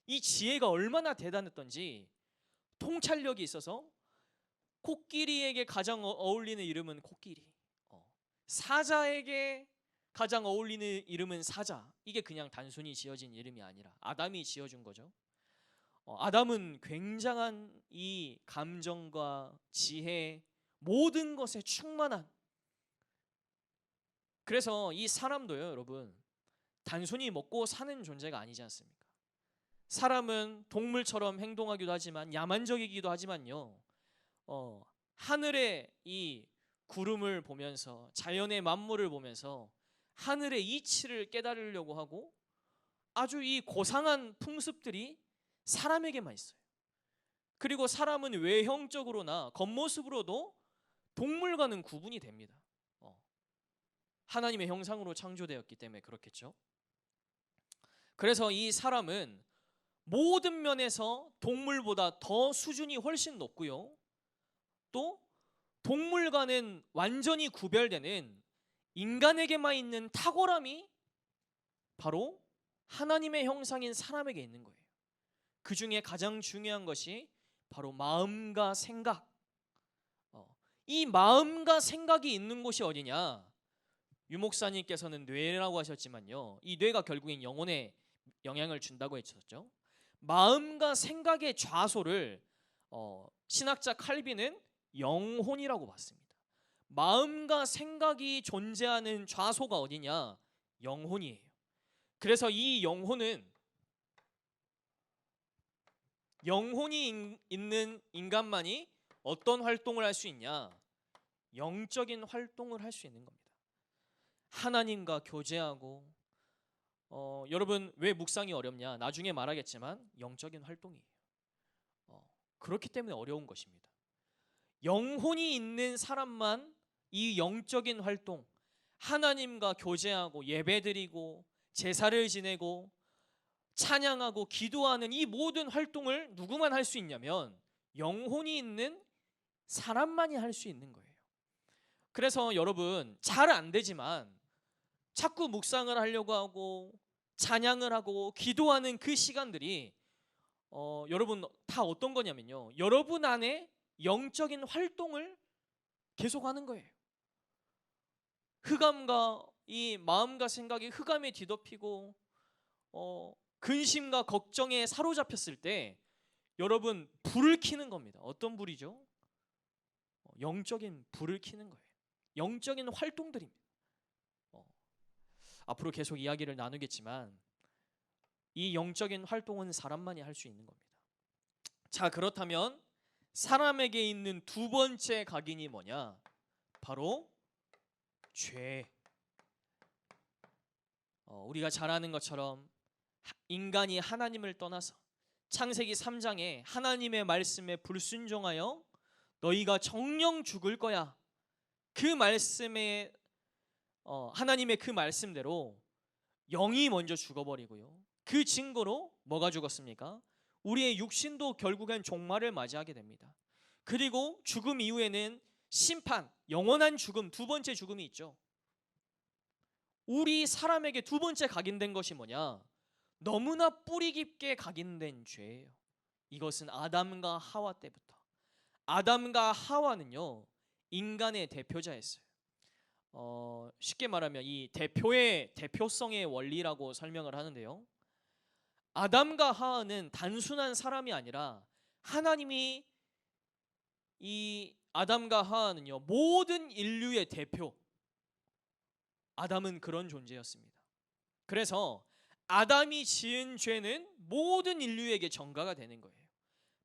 이 지혜가 얼마나 대단했던지 통찰력이 있어서 코끼리에게 가장 어울리는 이름은 코끼리, 사자에게 가장 어울리는 이름은 사자. 이게 그냥 단순히 지어진 이름이 아니라 아담이 지어준 거죠. 아담은 굉장한 이 감정과 지혜, 모든 것에 충만한. 그래서 이 사람도요 여러분 단순히 먹고 사는 존재가 아니지 않습니까? 사람은 동물처럼 행동하기도 하지만 야만적이기도 하지만요 하늘의 이 구름을 보면서, 자연의 만물을 보면서 하늘의 이치를 깨달으려고 하고 아주 이 고상한 풍습들이 사람에게만 있어요. 그리고 사람은 외형적으로나 겉모습으로도 동물과는 구분이 됩니다. 하나님의 형상으로 창조되었기 때문에 그렇겠죠. 그래서 이 사람은 모든 면에서 동물보다 더 수준이 훨씬 높고요. 또 동물과는 완전히 구별되는 인간에게만 있는 탁월함이 바로 하나님의 형상인 사람에게 있는 거예요. 그 중에 가장 중요한 것이 바로 마음과 생각. 이 마음과 생각이 있는 곳이 어디냐? 유 목사님께서는 뇌라고 하셨지만요, 이 뇌가 결국엔 영혼에 영향을 준다고 했었죠. 마음과 생각의 좌소를 신학자 칼빈은 영혼이라고 봤습니다. 마음과 생각이 존재하는 좌소가 어디냐? 영혼이에요. 그래서 이 영혼이 있는 인간만이 어떤 활동을 할 수 있냐? 영적인 활동을 할 수 있는 겁니다. 하나님과 교제하고 여러분 왜 묵상이 어렵냐? 나중에 말하겠지만 영적인 활동이에요. 그렇기 때문에 어려운 것입니다. 영혼이 있는 사람만 이 영적인 활동, 하나님과 교제하고 예배드리고 제사를 지내고 찬양하고 기도하는 이 모든 활동을 누구만 할 수 있냐면 영혼이 있는 사람만이 할 수 있는 거예요. 그래서 여러분 잘 안 되지만 자꾸 묵상을 하려고 하고 찬양을 하고 기도하는 그 시간들이 여러분 다 어떤 거냐면요, 여러분 안에 영적인 활동을 계속하는 거예요. 흑암과 이 마음과 생각이 흑암에 뒤덮이고 근심과 걱정에 사로잡혔을 때 여러분 불을 켜는 겁니다. 어떤 불이죠? 영적인 불을 켜는 거예요. 영적인 활동들입니다. 앞으로 계속 이야기를 나누겠지만 이 영적인 활동은 사람만이 할 수 있는 겁니다. 자, 그렇다면 사람에게 있는 두 번째 각인이 뭐냐? 바로 죄. 우리가 잘 아는 것처럼 인간이 하나님을 떠나서 창세기 3장에 하나님의 말씀에 불순종하여 너희가 정령 죽을 거야. 그 말씀에 하나님의 그 말씀대로 영이 먼저 죽어버리고요. 그 증거로 뭐가 죽었습니까? 우리의 육신도 결국엔 종말을 맞이하게 됩니다. 그리고 죽음 이후에는 심판, 영원한 죽음, 두 번째 죽음이 있죠. 우리 사람에게 두 번째 각인된 것이 뭐냐? 너무나 뿌리 깊게 각인된 죄예요. 이것은 아담과 하와 때부터. 아담과 하와는요, 인간의 대표자였어요. 쉽게 말하면 이 대표성의 원리라고 설명을 하는데요. 아담과 하와는 단순한 사람이 아니라 하나님이 이 아담과 하와는요, 모든 인류의 대표. 아담은 그런 존재였습니다. 그래서 아담이 지은 죄는 모든 인류에게 전가가 되는 거예요.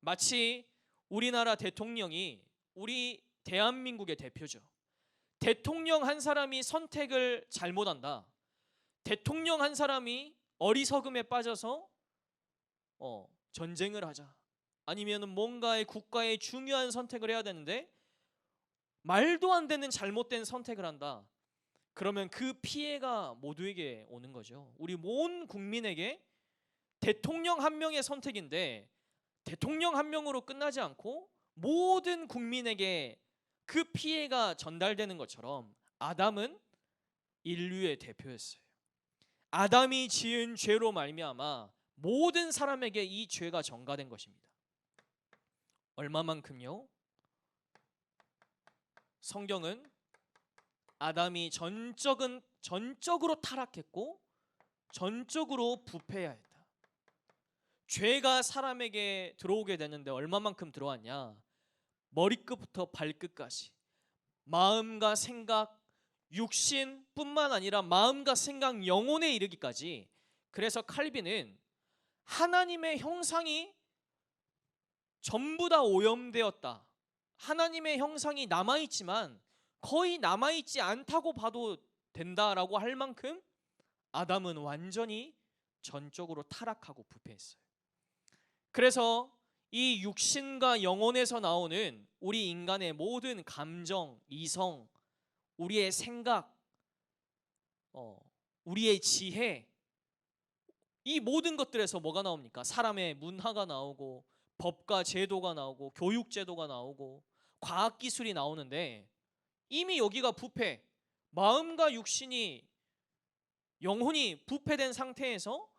마치 우리나라 대통령이 우리 대한민국의 대표죠. 대통령 한 사람이 선택을 잘못한다. 대통령 한 사람이 어리석음에 빠져서 전쟁을 하자. 아니면 뭔가의 국가의 중요한 선택을 해야 되는데 말도 안 되는 잘못된 선택을 한다. 그러면 그 피해가 모두에게 오는 거죠. 우리 온 국민에게 대통령 한 명의 선택인데 대통령 한 명으로 끝나지 않고 모든 국민에게 그 피해가 전달되는 것처럼 아담은 인류의 대표였어요. 아담이 지은 죄로 말미암아 모든 사람에게 이 죄가 전가된 것입니다. 얼마만큼요? 성경은 아담이 전적으로 타락했고 전적으로 부패하였다. 죄가 사람에게 들어오게 되는데 얼마만큼 들어왔냐? 머리끝부터 발끝까지 마음과 생각, 육신뿐만 아니라 마음과 생각, 영혼에 이르기까지. 그래서 칼빈은 하나님의 형상이 전부 다 오염되었다. 하나님의 형상이 남아있지만 거의 남아있지 않다고 봐도 된다라고 할 만큼 아담은 완전히 전적으로 타락하고 부패했어요. 그래서 이 육신과 영혼에서 나오는 우리 인간의 모든 감정, 이성, 우리의 생각, 우리의 지혜, 이 모든 것들에서 뭐가 나옵니까? 사람의 문화가 나오고 법과 제도가 나오고 교육 제도가 나오고 과학기술이 나오는데 이미 여기가 부패, 마음과 육신이 영혼이 부패된 상태에서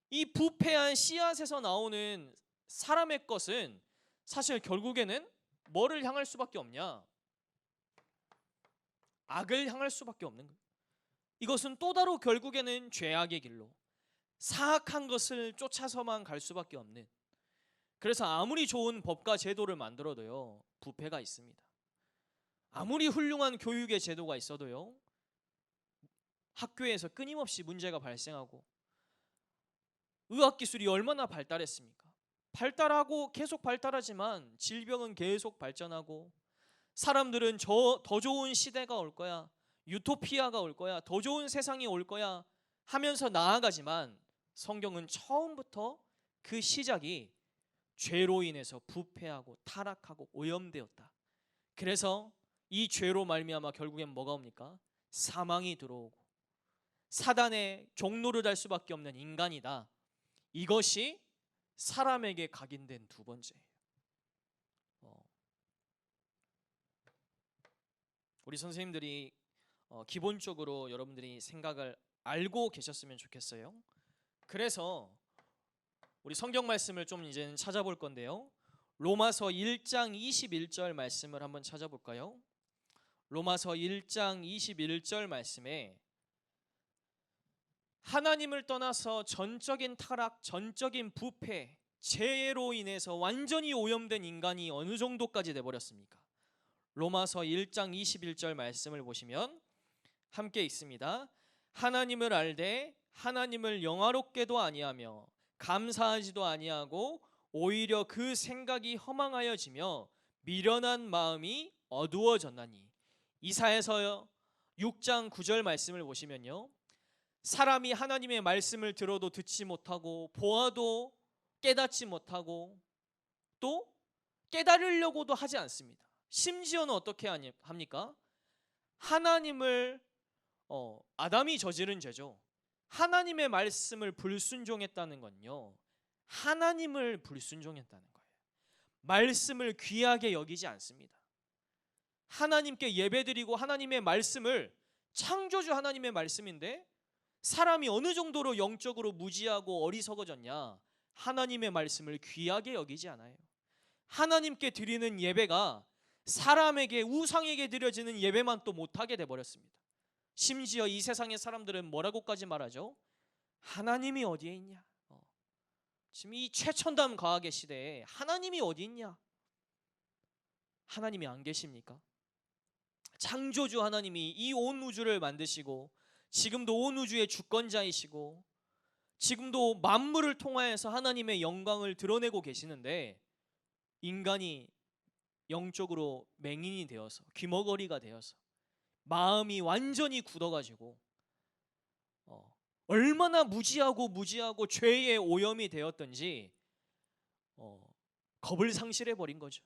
이 부패한 씨앗에서 나오는 사람의 것은 사실 결국에는 뭐를 향할 수밖에 없냐? 악을 향할 수밖에 없는 거예요. 이것은 또 다른 결국에는 죄악의 길로 사악한 것을 쫓아서만 갈 수밖에 없는. 그래서 아무리 좋은 법과 제도를 만들어도요, 부패가 있습니다. 아무리 훌륭한 교육의 제도가 있어도요, 학교에서 끊임없이 문제가 발생하고. 의학기술이 얼마나 발달했습니까? 발달하고 계속 발달하지만 질병은 계속 발전하고 사람들은 더 좋은 시대가 올 거야, 유토피아가 올 거야, 더 좋은 세상이 올 거야 하면서 나아가지만 성경은 처음부터 그 시작이 죄로 인해서 부패하고 타락하고 오염되었다. 그래서 이 죄로 말미암아 결국엔 뭐가 옵니까? 사망이 들어오고 사단의 종노릇 할 수밖에 없는 인간이다. 이것이 사람에게 각인된 두 번째예요. 우리 선생님들이 기본적으로 여러분들이 생각을 알고 계셨으면 좋겠어요. 그래서 우리 성경 말씀을 좀 이제는 찾아볼 건데요. 로마서 1장 21절 말씀을 한번 찾아볼까요? 로마서 1장 21절 말씀에 하나님을 떠나서 전적인 타락, 전적인 부패, 죄로 인해서 완전히 오염된 인간이 어느 정도까지 돼버렸습니까? 로마서 1장 21절 말씀을 보시면 함께 있습니다. 하나님을 알되 하나님을 영화롭게도 아니하며 감사하지도 아니하고 오히려 그 생각이 허망하여지며 미련한 마음이 어두워졌나니. 이사야서 6장 9절 말씀을 보시면요, 사람이 하나님의 말씀을 들어도 듣지 못하고 보아도 깨닫지 못하고 또 깨달으려고도 하지 않습니다. 심지어는 어떻게 합니까? 하나님을 아담이 저지른 죄죠. 하나님의 말씀을 불순종했다는 건요, 하나님을 불순종했다는 거예요. 말씀을 귀하게 여기지 않습니다. 하나님께 예배드리고 하나님의 말씀을, 창조주 하나님의 말씀인데 사람이 어느 정도로 영적으로 무지하고 어리석어졌냐? 하나님의 말씀을 귀하게 여기지 않아요. 하나님께 드리는 예배가 사람에게, 우상에게 드려지는 예배만 또 못하게 돼버렸습니다. 심지어 이 세상의 사람들은 뭐라고까지 말하죠? 하나님이 어디에 있냐? 지금 이 최첨단 과학의 시대에 하나님이 어디 있냐? 하나님이 안 계십니까? 창조주 하나님이 이 온 우주를 만드시고 지금도 온 우주의 주권자이시고 지금도 만물을 통하여서 하나님의 영광을 드러내고 계시는데, 인간이 영적으로 맹인이 되어서, 귀머거리가 되어서 마음이 완전히 굳어가지고 얼마나 무지하고 죄의 오염이 되었던지 겁을 상실해버린 거죠.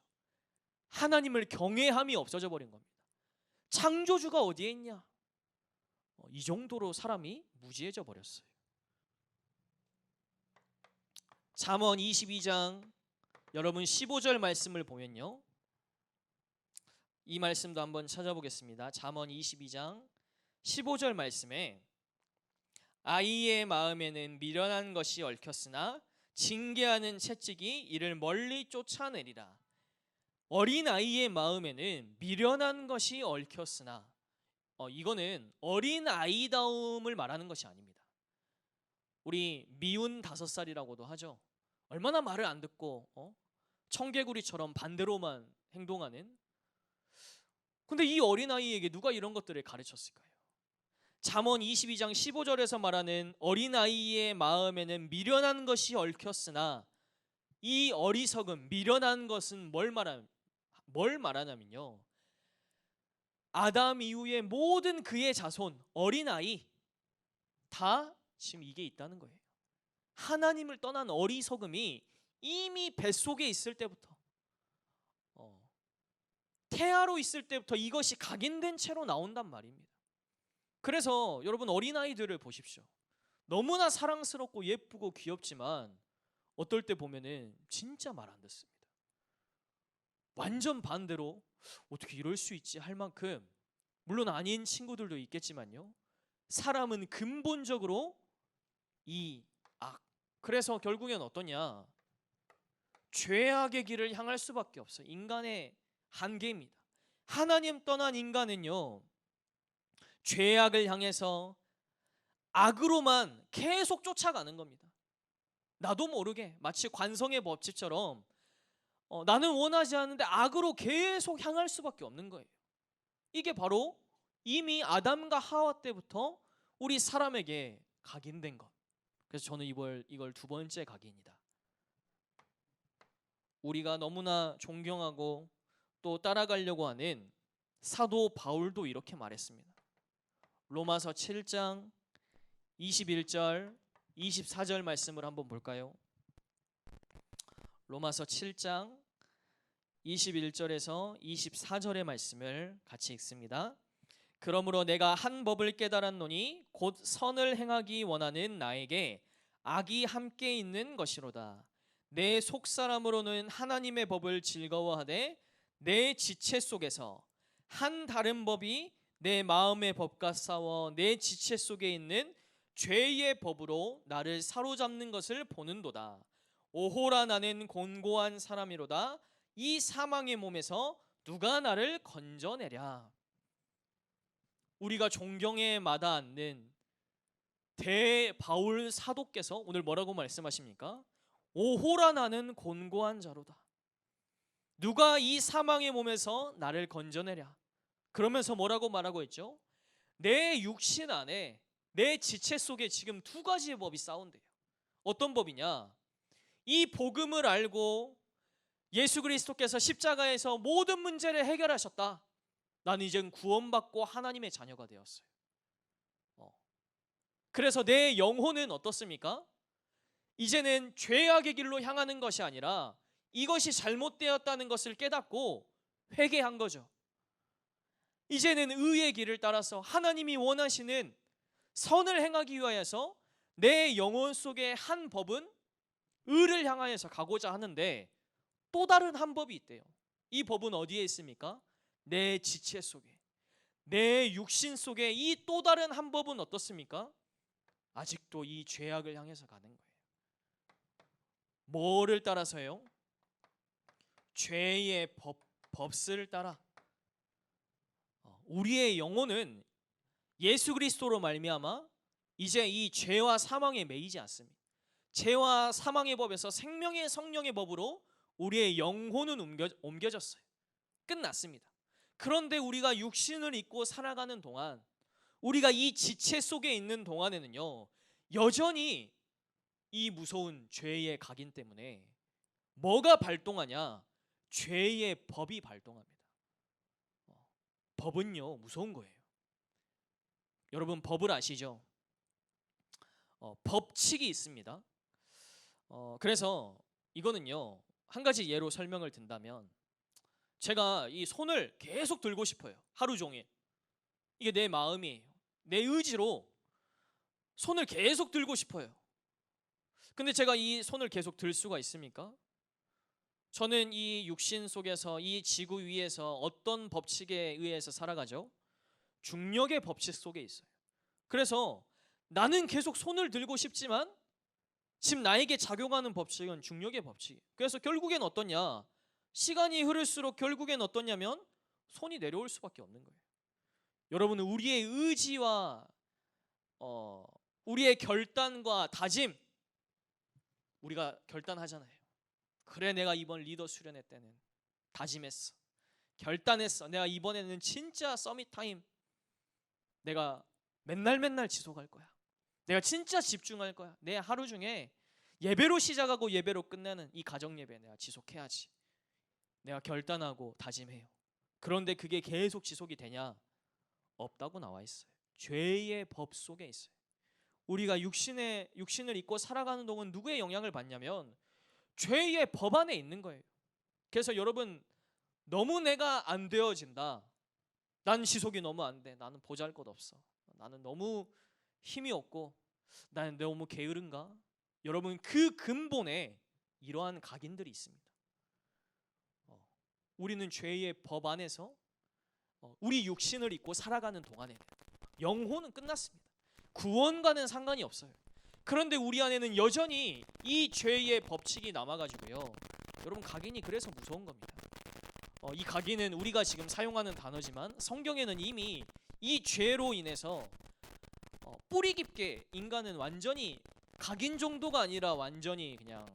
하나님을 경외함이 없어져 버린 겁니다. 창조주가 어디에 있냐? 이 정도로 사람이 무지해져 버렸어요. 잠언 22장 여러분 15절 말씀을 보면요, 이 말씀도 한번 찾아보겠습니다. 잠언 22장 15절 말씀에 아이의 마음에는 미련한 것이 얽혔으나 징계하는 채찍이 이를 멀리 쫓아내리라. 어린 아이의 마음에는 미련한 것이 얽혔으나, 이거는 어린 아이다움을 말하는 것이 아닙니다. 우리 미운 5살이라고도 하죠. 얼마나 말을 안 듣고 청개구리처럼 반대로만 행동하는. 근데 이 어린아이에게 누가 이런 것들을 가르쳤을까요? 잠언 22장 15절에서 말하는 어린아이의 마음에는 미련한 것이 얽혔으나, 이 어리석음, 미련한 것은 뭘 말하냐면요, 아담 이후의 모든 그의 자손, 어린아이 다 지금 이게 있다는 거예요. 하나님을 떠난 어리석음이 이미 뱃속에 있을 때부터, 태아로 있을 때부터 이것이 각인된 채로 나온단 말입니다. 그래서 여러분, 어린아이들을 보십시오. 너무나 사랑스럽고 예쁘고 귀엽지만 어떨 때 보면은 진짜 말 안 듣습니다. 완전 반대로 어떻게 이럴 수 있지 할 만큼, 물론 아닌 친구들도 있겠지만요, 사람은 근본적으로 이 악, 그래서 결국엔 어떠냐? 죄악의 길을 향할 수밖에 없어요. 인간의 한계입니다. 하나님 떠난 인간은요, 죄악을 향해서 악으로만 계속 쫓아가는 겁니다. 나도 모르게 마치 관성의 법칙처럼 나는 원하지 않는데 악으로 계속 향할 수밖에 없는 거예요. 이게 바로 이미 아담과 하와 때부터 우리 사람에게 각인된 것. 그래서 저는 이걸 두 번째 각인이다. 우리가 너무나 존경하고 또 따라가려고 하는 사도 바울도 이렇게 말했습니다. 로마서 7장 21절 24절 말씀을 한번 볼까요? 로마서 7장 21절에서 24절의 말씀을 같이 읽습니다. 그러므로 내가 한 법을 깨달았노니 곧 선을 행하기 원하는 나에게 악이 함께 있는 것이로다. 내 속사람으로는 하나님의 법을 즐거워하되 내 지체 속에서 한 다른 법이 내 마음의 법과 싸워 내 지체 속에 있는 죄의 법으로 나를 사로잡는 것을 보는도다. 오호라, 나는 곤고한 사람이로다. 이 사망의 몸에서 누가 나를 건져내랴. 우리가 존경에 마다않는 대바울 사도께서 오늘 뭐라고 말씀하십니까? 오호라 나는 곤고한 자로다. 누가 이 사망의 몸에서 나를 건져내랴. 그러면서 뭐라고 말하고 있죠? 내 육신 안에 내 지체 속에 지금 두 가지의 법이 싸운대요. 어떤 법이냐? 이 복음을 알고 예수 그리스도께서 십자가에서 모든 문제를 해결하셨다. 나는 이제 구원받고 하나님의 자녀가 되었어요. 그래서 내 영혼은 어떻습니까? 이제는 죄악의 길로 향하는 것이 아니라 이것이 잘못되었다는 것을 깨닫고 회개한 거죠. 이제는 의의 길을 따라서 하나님이 원하시는 선을 행하기 위하여서 내 영혼 속에 한 법은 의를 향하여서 가고자 하는데 또 다른 한 법이 있대요. 이 법은 어디에 있습니까? 내 지체 속에, 내 육신 속에 이 또 다른 한 법은 어떻습니까? 아직도 이 죄악을 향해서 가는 거예요. 뭐를 따라서요? 죄의 법을 따라. 우리의 영혼은 예수 그리스도로 말미암아 이제 이 죄와 사망에 매이지 않습니다. 죄와 사망의 법에서 생명의 성령의 법으로 우리의 영혼은 옮겨졌어요. 끝났습니다. 그런데 우리가 육신을 입고 살아가는 동안, 우리가 이 지체 속에 있는 동안에는요, 여전히 이 무서운 죄의 각인 때문에 뭐가 발동하냐? 죄의 법이 발동합니다. 법은요, 무서운 거예요. 여러분 법을 아시죠? 법칙이 있습니다. 그래서 이거는요, 한 가지 예로 설명을 든다면, 제가 이 손을 계속 들고 싶어요. 하루 종일. 이게 내 마음이에요. 내 의지로 손을 계속 들고 싶어요. 근데 제가 이 손을 계속 들 수가 있습니까? 저는 이 육신 속에서, 이 지구 위에서 어떤 법칙에 의해서 살아가죠? 중력의 법칙 속에 있어요. 그래서 나는 계속 손을 들고 싶지만 지금 나에게 작용하는 법칙은 중력의 법칙이에요. 그래서 결국엔 어떠냐? 시간이 흐를수록 결국엔 어떠냐면 손이 내려올 수밖에 없는 거예요. 여러분은 우리의 의지와 우리의 결단과 다짐, 우리가 결단하잖아요. 그래, 내가 이번 리더 수련회 때는 다짐했어, 결단했어, 내가 이번에는 진짜 서밋 타임 내가 맨날 지속할 거야, 내가 진짜 집중할 거야, 내 하루 중에 예배로 시작하고 예배로 끝내는 이 가정 예배 내가 지속해야지, 내가 결단하고 다짐해요. 그런데 그게 계속 지속이 되냐? 없다고 나와 있어요. 죄의 법 속에 있어요. 우리가 육신을 입고 살아가는 동안 누구의 영향을 받냐면 죄의 법 안에 있는 거예요. 그래서 여러분, 너무 내가 안 되어진다, 난 지속이 너무 안 돼, 나는 보잘것없어, 나는 너무 힘이 없고, 나는 너무 게으른가? 여러분, 그 근본에 이러한 각인들이 있습니다. 우리는 죄의 법 안에서 우리 육신을 입고 살아가는 동안에 영혼은 끝났습니다. 구원과는 상관이 없어요. 그런데 우리 안에는 여전히 이 죄의 법칙이 남아가지고요, 여러분, 각인이 그래서 무서운 겁니다. 이 각인은 우리가 지금 사용하는 단어지만 성경에는 이미 이 죄로 인해서 뿌리 깊게 인간은 완전히 각인 정도가 아니라 완전히 그냥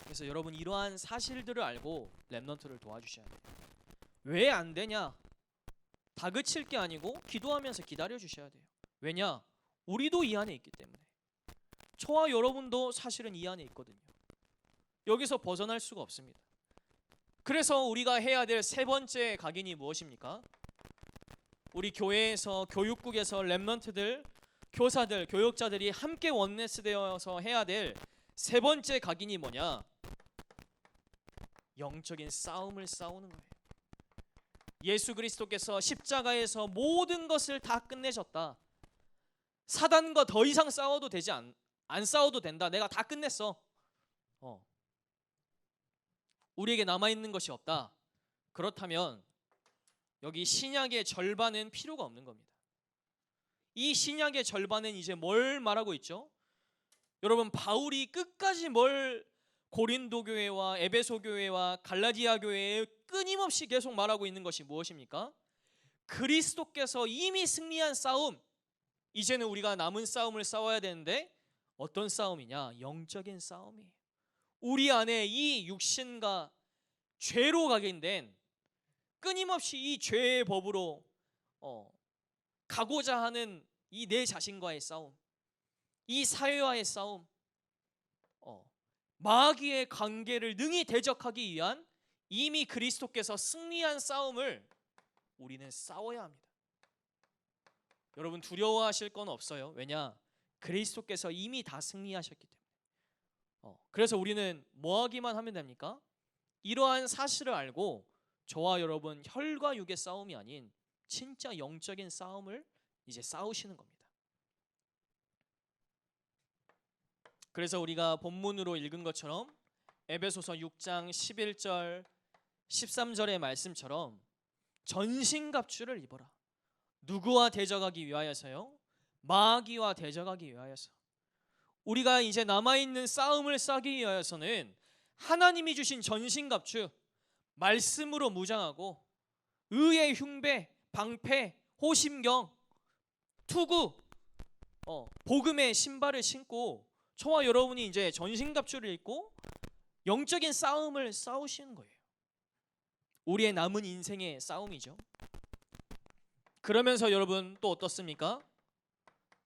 그래서 여러분, 이러한 사실들을 알고 렘넌트를 도와주셔야 돼요. 왜 안 되냐? 다그칠 게 아니고 기도하면서 기다려 주셔야 돼요. 왜냐? 우리도 이 안에 있기 때문에. 저와 여러분도 사실은 이 안에 있거든요. 여기서 벗어날 수가 없습니다. 그래서 우리가 해야 될 세 번째 각인이 무엇입니까? 우리 교회에서, 교육국에서 렘넌트들, 교사들, 교육자들이 함께 원네스 되어서 해야 될 세 번째 각인이 뭐냐? 영적인 싸움을 싸우는 거예요. 예수 그리스도께서 십자가에서 모든 것을 다 끝내셨다. 사단과 더 이상 싸워도 되지 안 싸워도 된다. 내가 다 끝냈어. 우리에게 남아있는 것이 없다. 그렇다면 여기 신약의 절반은 필요가 없는 겁니다. 이 신약의 절반은 이제 뭘 말하고 있죠? 여러분, 바울이 끝까지 뭘 고린도 교회와 에베소 교회와 갈라디아 교회에 끊임없이 계속 말하고 있는 것이 무엇입니까? 그리스도께서 이미 승리한 싸움, 이제는 우리가 남은 싸움을 싸워야 되는데 어떤 싸움이냐? 영적인 싸움이에요. 우리 안에 이 육신과 죄로 각인된 끊임없이 이 죄의 법으로 가고자 하는 이 내 자신과의 싸움, 이 사회와의 싸움, 마귀의 관계를 능히 대적하기 위한 이미 그리스도께서 승리한 싸움을 우리는 싸워야 합니다. 여러분 두려워하실 건 없어요. 왜냐? 그리스도께서 이미 다 승리하셨기 때문에. 그래서 우리는 뭐 하기만 하면 됩니까? 이러한 사실을 알고 저와 여러분 혈과 육의 싸움이 아닌 진짜 영적인 싸움을 이제 싸우시는 겁니다. 그래서 우리가 본문으로 읽은 것처럼 에베소서 6장 11절 13절의 말씀처럼 전신갑주를 입어라. 누구와 대적하기 위하여서요? 마귀와 대적하기 위하여서. 우리가 이제 남아있는 싸움을 싸기 위하여서는 하나님이 주신 전신갑주, 말씀으로 무장하고 의의 흉배, 방패, 호심경, 투구, 복음의 신발을 신고 저와 여러분이 이제 전신갑주를 입고 영적인 싸움을 싸우시는 거예요. 우리의 남은 인생의 싸움이죠. 그러면서 여러분 또 어떻습니까?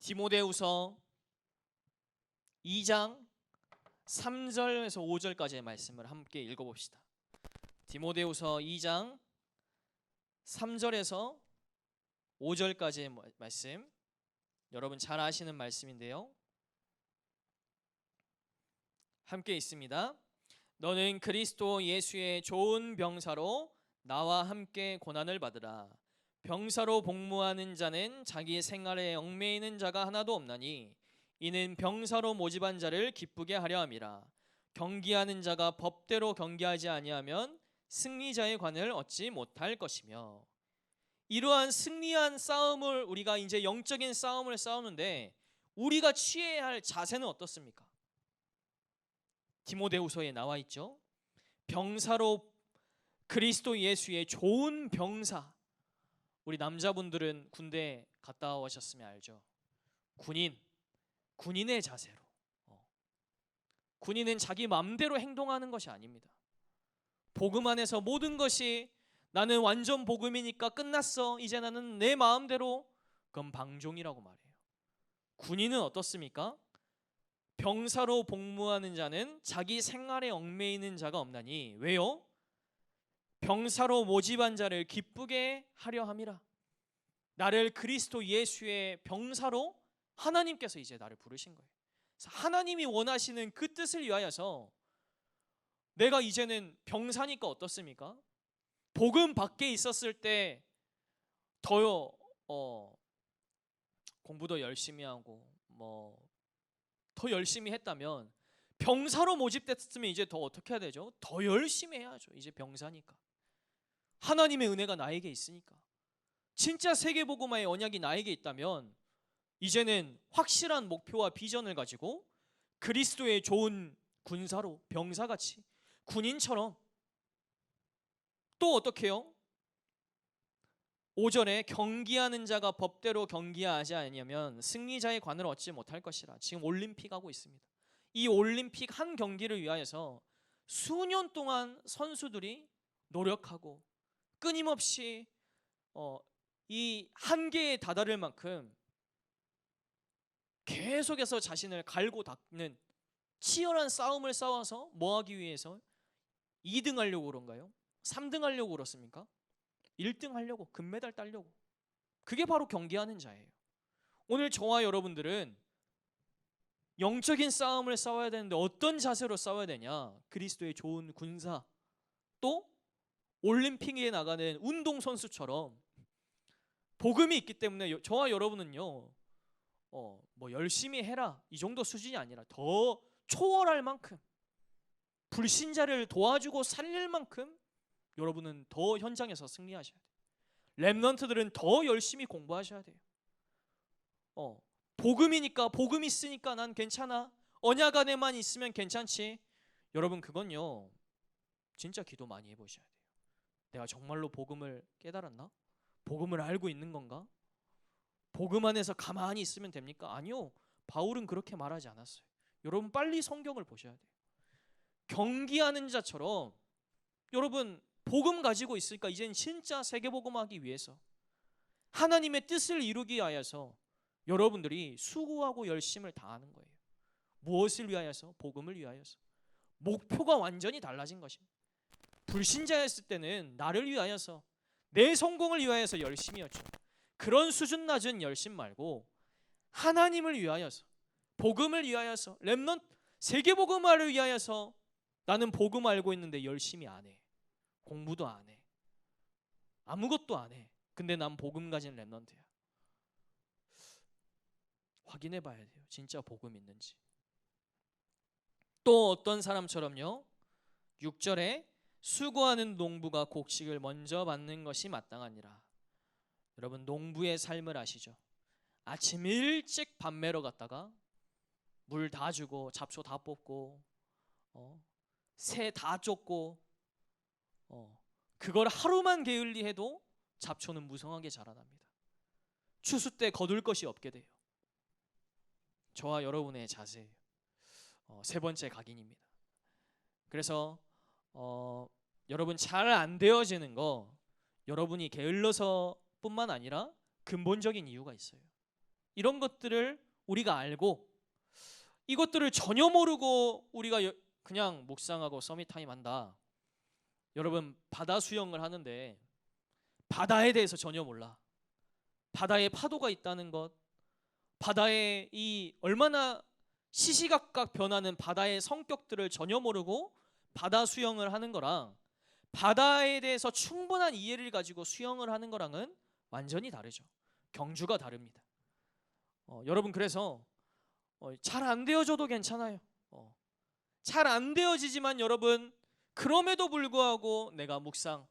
디모데후서 2장 3절에서 5절까지의 말씀을 함께 읽어봅시다. 디모데후서 2장 3절에서 5절까지의 말씀, 여러분 잘 아시는 말씀인데요. 함께 있습니다. 너는 그리스도 예수의 좋은 병사로 나와 함께 고난을 받으라. 병사로 복무하는 자는 자기 생활에 얽매이는 자가 하나도 없나니 이는 병사로 모집한 자를 기쁘게 하려 함이라. 경기하는 자가 법대로 경기하지 아니하면 승리자의 관을 얻지 못할 것이며. 이러한 승리한 싸움을 우리가 이제 영적인 싸움을 싸우는데 우리가 취해야 할 자세는 어떻습니까? 디모데후서에 나와 있죠. 병사로 그리스도 예수의 좋은 병사. 우리 남자분들은 군대 갔다 오셨으면 알죠. 군인의 자세로. 군인은 자기 마음대로 행동하는 것이 아닙니다. 복음 안에서 모든 것이 나는 완전 복음이니까 끝났어. 이제 나는 내 마음대로. 그건 방종이라고 말해요. 군인은 어떻습니까? 병사로 복무하는 자는 자기 생활에 얽매이는 자가 없나니. 왜요? 병사로 모집한 자를 기쁘게 하려 함이라. 나를 그리스도 예수의 병사로 하나님께서 이제 나를 부르신 거예요. 그래서 하나님이 원하시는 그 뜻을 위하여서 내가 이제는 병사니까 어떻습니까? 복음 밖에 있었을 때 더 공부도 열심히 하고 더 열심히 했다면, 병사로 모집됐으면 이제 더 어떻게 해야 되죠? 더 열심히 해야죠. 이제 병사니까. 하나님의 은혜가 나에게 있으니까. 진짜 세계복음화의 언약이 나에게 있다면 이제는 확실한 목표와 비전을 가지고 그리스도의 좋은 군사로, 병사같이, 군인처럼. 또 어떻게 해요? 5절에 경기하는 자가 법대로 경기하지 아니하면 승리자의 관을 얻지 못할 것이라. 지금 올림픽 하고 있습니다. 이 올림픽 한 경기를 위하여서 수년 동안 선수들이 노력하고 끊임없이 이 한계에 다다를 만큼 계속해서 자신을 갈고 닦는 치열한 싸움을 싸워서 뭐 하기 위해서? 2등 하려고 그런가요? 3등 하려고 그렇습니까? 1등 하려고, 금메달 따려고. 그게 바로 경기하는 자예요. 오늘 저와 여러분들은 영적인 싸움을 싸워야 되는데 어떤 자세로 싸워야 되냐? 그리스도의 좋은 군사, 또 올림픽에 나가는 운동선수처럼 복음이 있기 때문에 저와 여러분은요, 뭐 열심히 해라 이 정도 수준이 아니라 더 초월할 만큼, 불신자를 도와주고 살릴 만큼 여러분은 더 현장에서 승리하셔야 돼요. 렘넌트들은 더 열심히 공부하셔야 돼요. 복음이니까, 복음 있으니까 난 괜찮아, 언약 안에만 있으면 괜찮지. 여러분 그건요, 진짜 기도 많이 해보셔야 돼요. 내가 정말로 복음을 깨달았나? 복음을 알고 있는 건가? 복음 안에서 가만히 있으면 됩니까? 아니요. 바울은 그렇게 말하지 않았어요. 여러분 빨리 성경을 보셔야 돼요. 경기하는 자처럼 여러분 복음 가지고 있으니까 이젠 진짜 세계복음하기 위해서 하나님의 뜻을 이루기 위하여서 여러분들이 수고하고 열심을 다하는 거예요. 무엇을 위하여서? 복음을 위하여서. 목표가 완전히 달라진 것입니다. 불신자였을 때는 나를 위하여서 내 성공을 위하여서 열심이었죠. 그런 수준 낮은 열심 말고 하나님을 위하여서 복음을 위하여서 렘넌트 세계복음화를 위하여서 나는 복음 알고 있는데 열심히 안 해. 공부도 안 해. 아무것도 안 해. 근데 난 복음 가진 렘넌트야. 확인해 봐야 돼요. 진짜 복음 있는지. 또 어떤 사람처럼요. 6절에 수고하는 농부가 곡식을 먼저 받는 것이 마땅하니라. 여러분 농부의 삶을 아시죠? 아침 일찍 밥 매러 갔다가 물 다 주고 잡초 다 뽑고 새 다 쫓고 그걸 하루만 게을리해도 잡초는 무성하게 자라납니다. 추수 때 거둘 것이 없게 돼요. 저와 여러분의 자세예요. 세 번째 각인입니다. 그래서 여러분 잘 안 되어지는 거 여러분이 게을러서 뿐만 아니라 근본적인 이유가 있어요. 이런 것들을 우리가 알고 이것들을 전혀 모르고 우리가 그냥 묵상하고 서밋타임 한다. 여러분 바다 수영을 하는데 바다에 대해서 전혀 몰라. 바다에 파도가 있다는 것, 바다에 이 얼마나 시시각각 변하는 바다의 성격들을 전혀 모르고 바다 수영을 하는 거랑 바다에 대해서 충분한 이해를 가지고 수영을 하는 거랑은 완전히 다르죠. 경주가 다릅니다. 여러분 그래서 잘 안 되어져도 괜찮아요. 잘 안 되어지지만 여러분 그럼에도 불구하고 내가 묵상,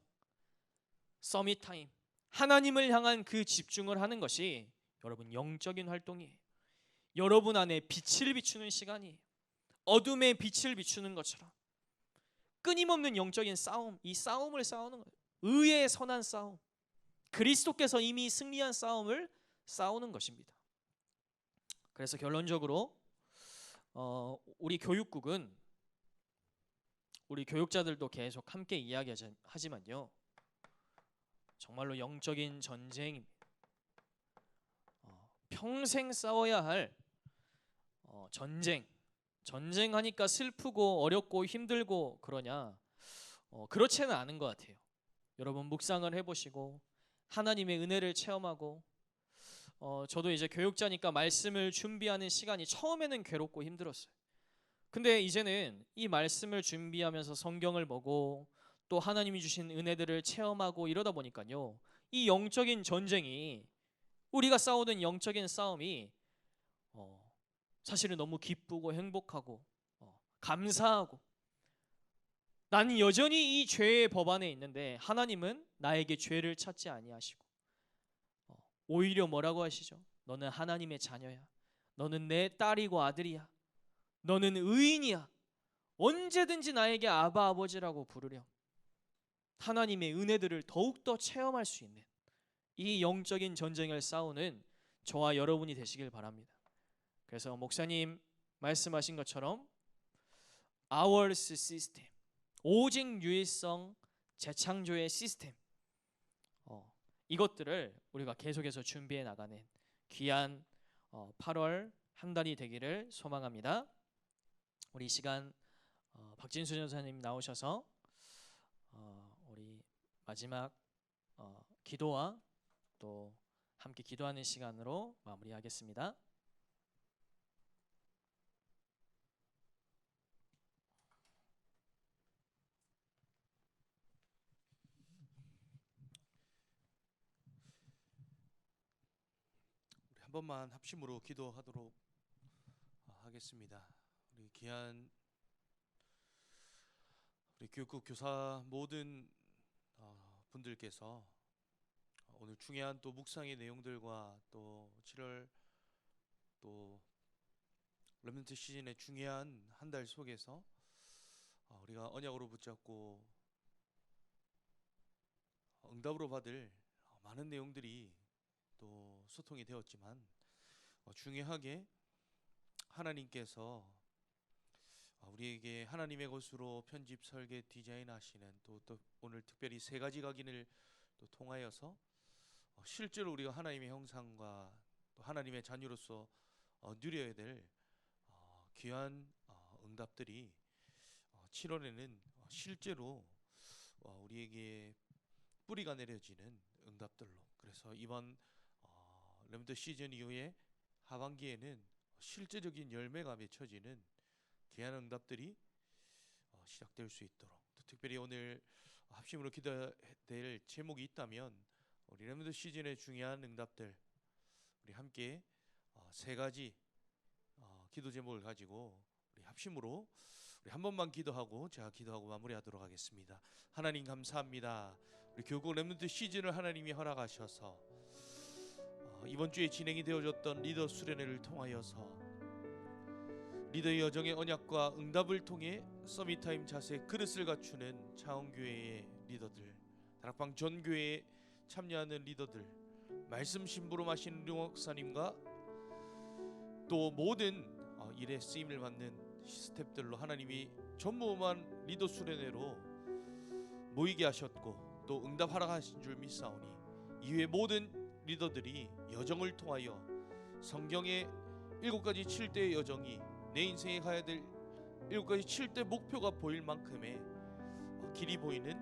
서밋타임, 하나님을 향한 그 집중을 하는 것이 여러분 영적인 활동이에요. 여러분 안에 빛을 비추는 시간이에요. 어둠에 빛을 비추는 것처럼 끊임없는 영적인 싸움, 이 싸움을 싸우는 거예요. 의의 선한 싸움, 그리스도께서 이미 승리한 싸움을 싸우는 것입니다. 그래서 결론적으로 우리 교육국은 우리 교육자들도 계속 함께 이야기하지만요. 정말로 영적인 전쟁입니다. 평생 싸워야 할 전쟁하니까 슬프고 어렵고 힘들고 그러냐? 그렇지는 않은 것 같아요. 여러분 묵상을 해보시고 하나님의 은혜를 체험하고 저도 이제 교육자니까 말씀을 준비하는 시간이 처음에는 괴롭고 힘들었어요. 근데 이제는 이 말씀을 준비하면서 성경을 보고 또 하나님이 주신 은혜들을 체험하고 이러다 보니까요. 이 영적인 전쟁이 우리가 싸우는 영적인 싸움이 사실은 너무 기쁘고 행복하고 감사하고 나는 여전히 이 죄의 법 안에 있는데 하나님은 나에게 죄를 찾지 아니하시고 오히려 뭐라고 하시죠? 너는 하나님의 자녀야. 너는 내 딸이고 아들이야. 너는 의인이야. 언제든지 나에게 아바 아버지라고 부르렴. 하나님의 은혜들을 더욱더 체험할 수 있는 이 영적인 전쟁을 싸우는 저와 여러분이 되시길 바랍니다. 그래서 목사님 말씀하신 것처럼 Ours 시스템, 오직 유일성 재창조의 시스템, 이것들을 우리가 계속해서 준비해 나가는 귀한 8월 한 달이 되기를 소망합니다. 우리 이 시간 박진수 전사님 나오셔서 우리 마지막 기도와 또 함께 기도하는 시간으로 마무리하겠습니다. 한 번만 합심으로 기도하도록 하겠습니다. 우리 귀한 우리 교육국 교사 모든 분들께서 오늘 중요한 또 묵상의 내용들과 또 7월 또 렘넌트 시즌의 중요한 한 달 속에서 우리가 언약으로 붙잡고 응답으로 받을 많은 내용들이 또 소통이 되었지만 중요하게 하나님께서 우리에게 하나님의 것으로 편집, 설계, 디자인하시는 또 오늘 특별히 세 가지 각인을 또 통하여서 실제로 우리가 하나님의 형상과 또 하나님의 자녀로서 누려야 될 귀한 응답들이 7월에는 실제로 우리에게 뿌리가 내려지는 응답들로, 그래서 이번 렘넌트 시즌 이후에 하반기에는 실제적인 열매가 맺혀지는 귀한 응답들이 시작될 수 있도록, 또 특별히 오늘 합심으로 기도될 제목이 있다면 우리 렘넌트 시즌의 중요한 응답들, 우리 함께 세 가지 기도 제목을 가지고 우리 합심으로 우리 한 번만 기도하고 제가 기도하고 마무리하도록 하겠습니다. 하나님 감사합니다. 우리 교국 렘넌트 시즌을 하나님이 허락하셔서 이번 주에 진행이 되어졌던 리더 수련회를 통하여서 리더의 여정의 언약과 응답을 통해 서밋타임 자세 그릇을 갖추는 차원교회의 리더들, 다락방 전교회에 참여하는 리더들, 말씀 심부름하시는 룡목사님과 또 모든 일에 쓰임을 받는 스태프들로 하나님이 전무후무한 리더 수련회로 모이게 하셨고 또 응답하라 하신 줄 믿사오니 이후에 모든 리더들이 여정을 통하여 성경의 7가지 7대의 여정이 내 인생에 가야 될 7가지 7대 목표가 보일 만큼의 길이 보이는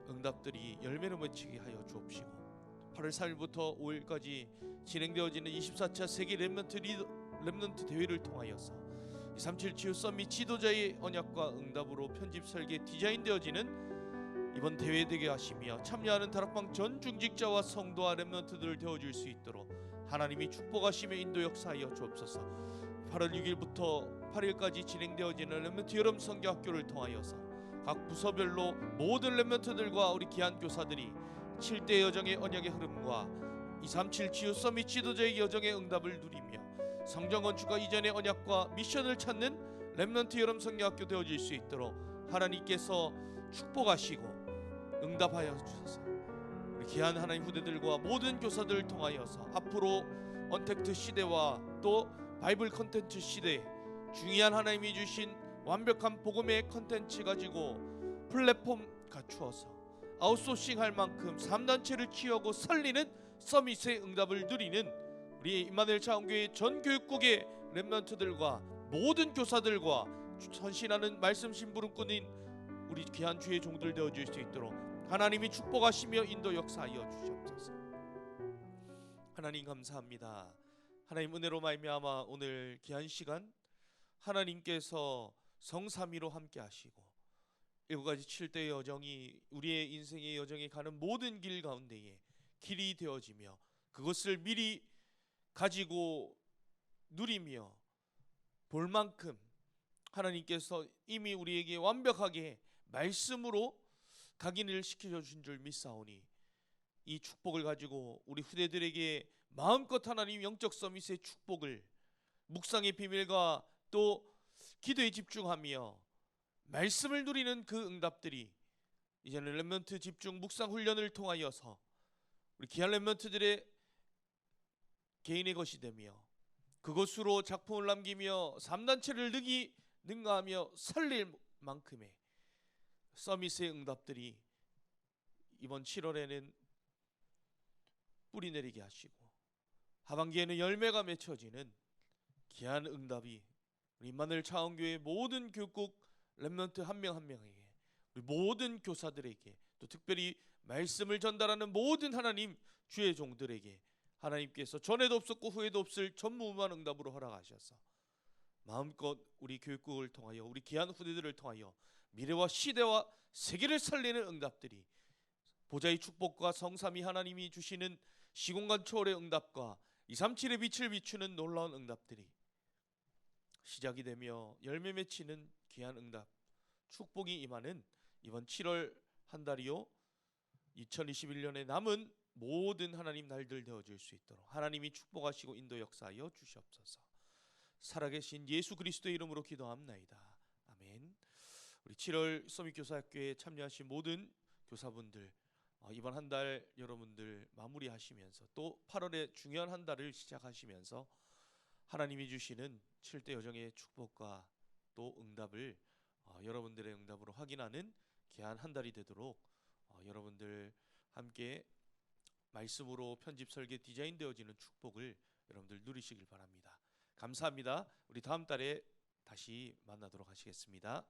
응답들이 열매를 맺히게 하여 주옵시고 8월 4일부터 5일까지 진행되어지는 24차 세계 렘넌트 대회를 통하여서 237 치유 썸밋 지도자의 언약과 응답으로 편집, 설계, 디자인되어지는 이번 대회 되게 하시며 참여하는 다락방 전 중직자와 성도와 렘넌트들을 되어줄 수 있도록 하나님이 축복하시며 인도 역사하여 주옵소서. 8월 6일부터 8일까지 진행되어지는 렘넌트 여름 선교학교를 통하여서 각 부서별로 모든 렘넌트들과 우리 귀한 교사들이 7대 여정의 언약의 흐름과 237 치유 썸밋 지도자의 여정의 응답을 누리며 성전 건축과 이전의 언약과 미션을 찾는 렘넌트 여름 선교학교 되어질 수 있도록 하나님께서 축복하시고 응답하여 주셔서 우리 귀한 하나님 후대들과 모든 교사들을 통하여서 앞으로 언택트 시대와 또 바이블 컨텐츠 시대 중요한 하나님이 주신 완벽한 복음의 컨텐츠 가지고 플랫폼 갖추어서 아웃소싱 할 만큼 3단체를 취하고 살리는 서밋의 응답을 누리는 우리 임마누엘 차원교회 전 교육국의 렘넌트들과 모든 교사들과 헌신하는 말씀 심부름꾼인 우리 귀한 주의 종들 되어줄 수 있도록 하나님이 축복하시며 인도 역사하여 주시옵소서. 하나님 감사합니다. 하나님 은혜로 말미암아 오늘 귀한 시간 하나님께서 성삼위로 함께 하시고 7가지 7대의 여정이 우리의 인생의 여정에 가는 모든 길 가운데에 길이 되어지며 그것을 미리 가지고 누리며 볼 만큼 하나님께서 이미 우리에게 완벽하게 말씀으로 각인을 시켜주신 줄 믿사오니 이 축복을 가지고 우리 후대들에게 마음껏 하나님 영적 서밋의 축복을 묵상의 비밀과 또 기도에 집중하며 말씀을 누리는 그 응답들이 이제는 렘넌트 집중 묵상 훈련을 통하여서 우리 귀한 렘넌트들의 개인의 것이 되며 그것으로 작품을 남기며 3단체를 능가하며 살릴 만큼의 서밋의 응답들이 이번 7월에는 뿌리 내리게 하시고 하반기에는 열매가 맺혀지는 귀한 응답이 우리 임마누엘 차원교회 모든 교국 렘넌트 한 명 한 명에게 우리 모든 교사들에게 또 특별히 말씀을 전달하는 모든 하나님 주의 종들에게 하나님께서 전에도 없었고 후에도 없을 전무후무한 응답으로 허락하셔서 마음껏 우리 교육국을 통하여 우리 귀한 후대들을 통하여 미래와 시대와 세계를 살리는 응답들이 보좌의 축복과 성삼위 하나님이 주시는 시공간 초월의 응답과 237의 빛을 비추는 놀라운 응답들이 시작이 되며 열매 맺히는 귀한 응답 축복이 임하는 이번 7월 한 달이요 2021년에 남은 모든 하나님 날들 되어줄 수 있도록 하나님이 축복하시고 인도 역사하여 주시옵소서. 살아계신 예수 그리스도의 이름으로 기도합나이다. 아멘. 우리 7월 서밋교사학교에 참여하신 모든 교사분들 이번 한 달 여러분들 마무리하시면서 또 8월에 중요한 한 달을 시작하시면서 하나님이 주시는 7대 여정의 축복과 또 응답을 여러분들의 응답으로 확인하는 귀한 한 달이 되도록 여러분들 함께 말씀으로 편집 설계 디자인되어지는 축복을 여러분들 누리시길 바랍니다. 감사합니다. 우리 다음 달에 다시 만나도록 하시겠습니다.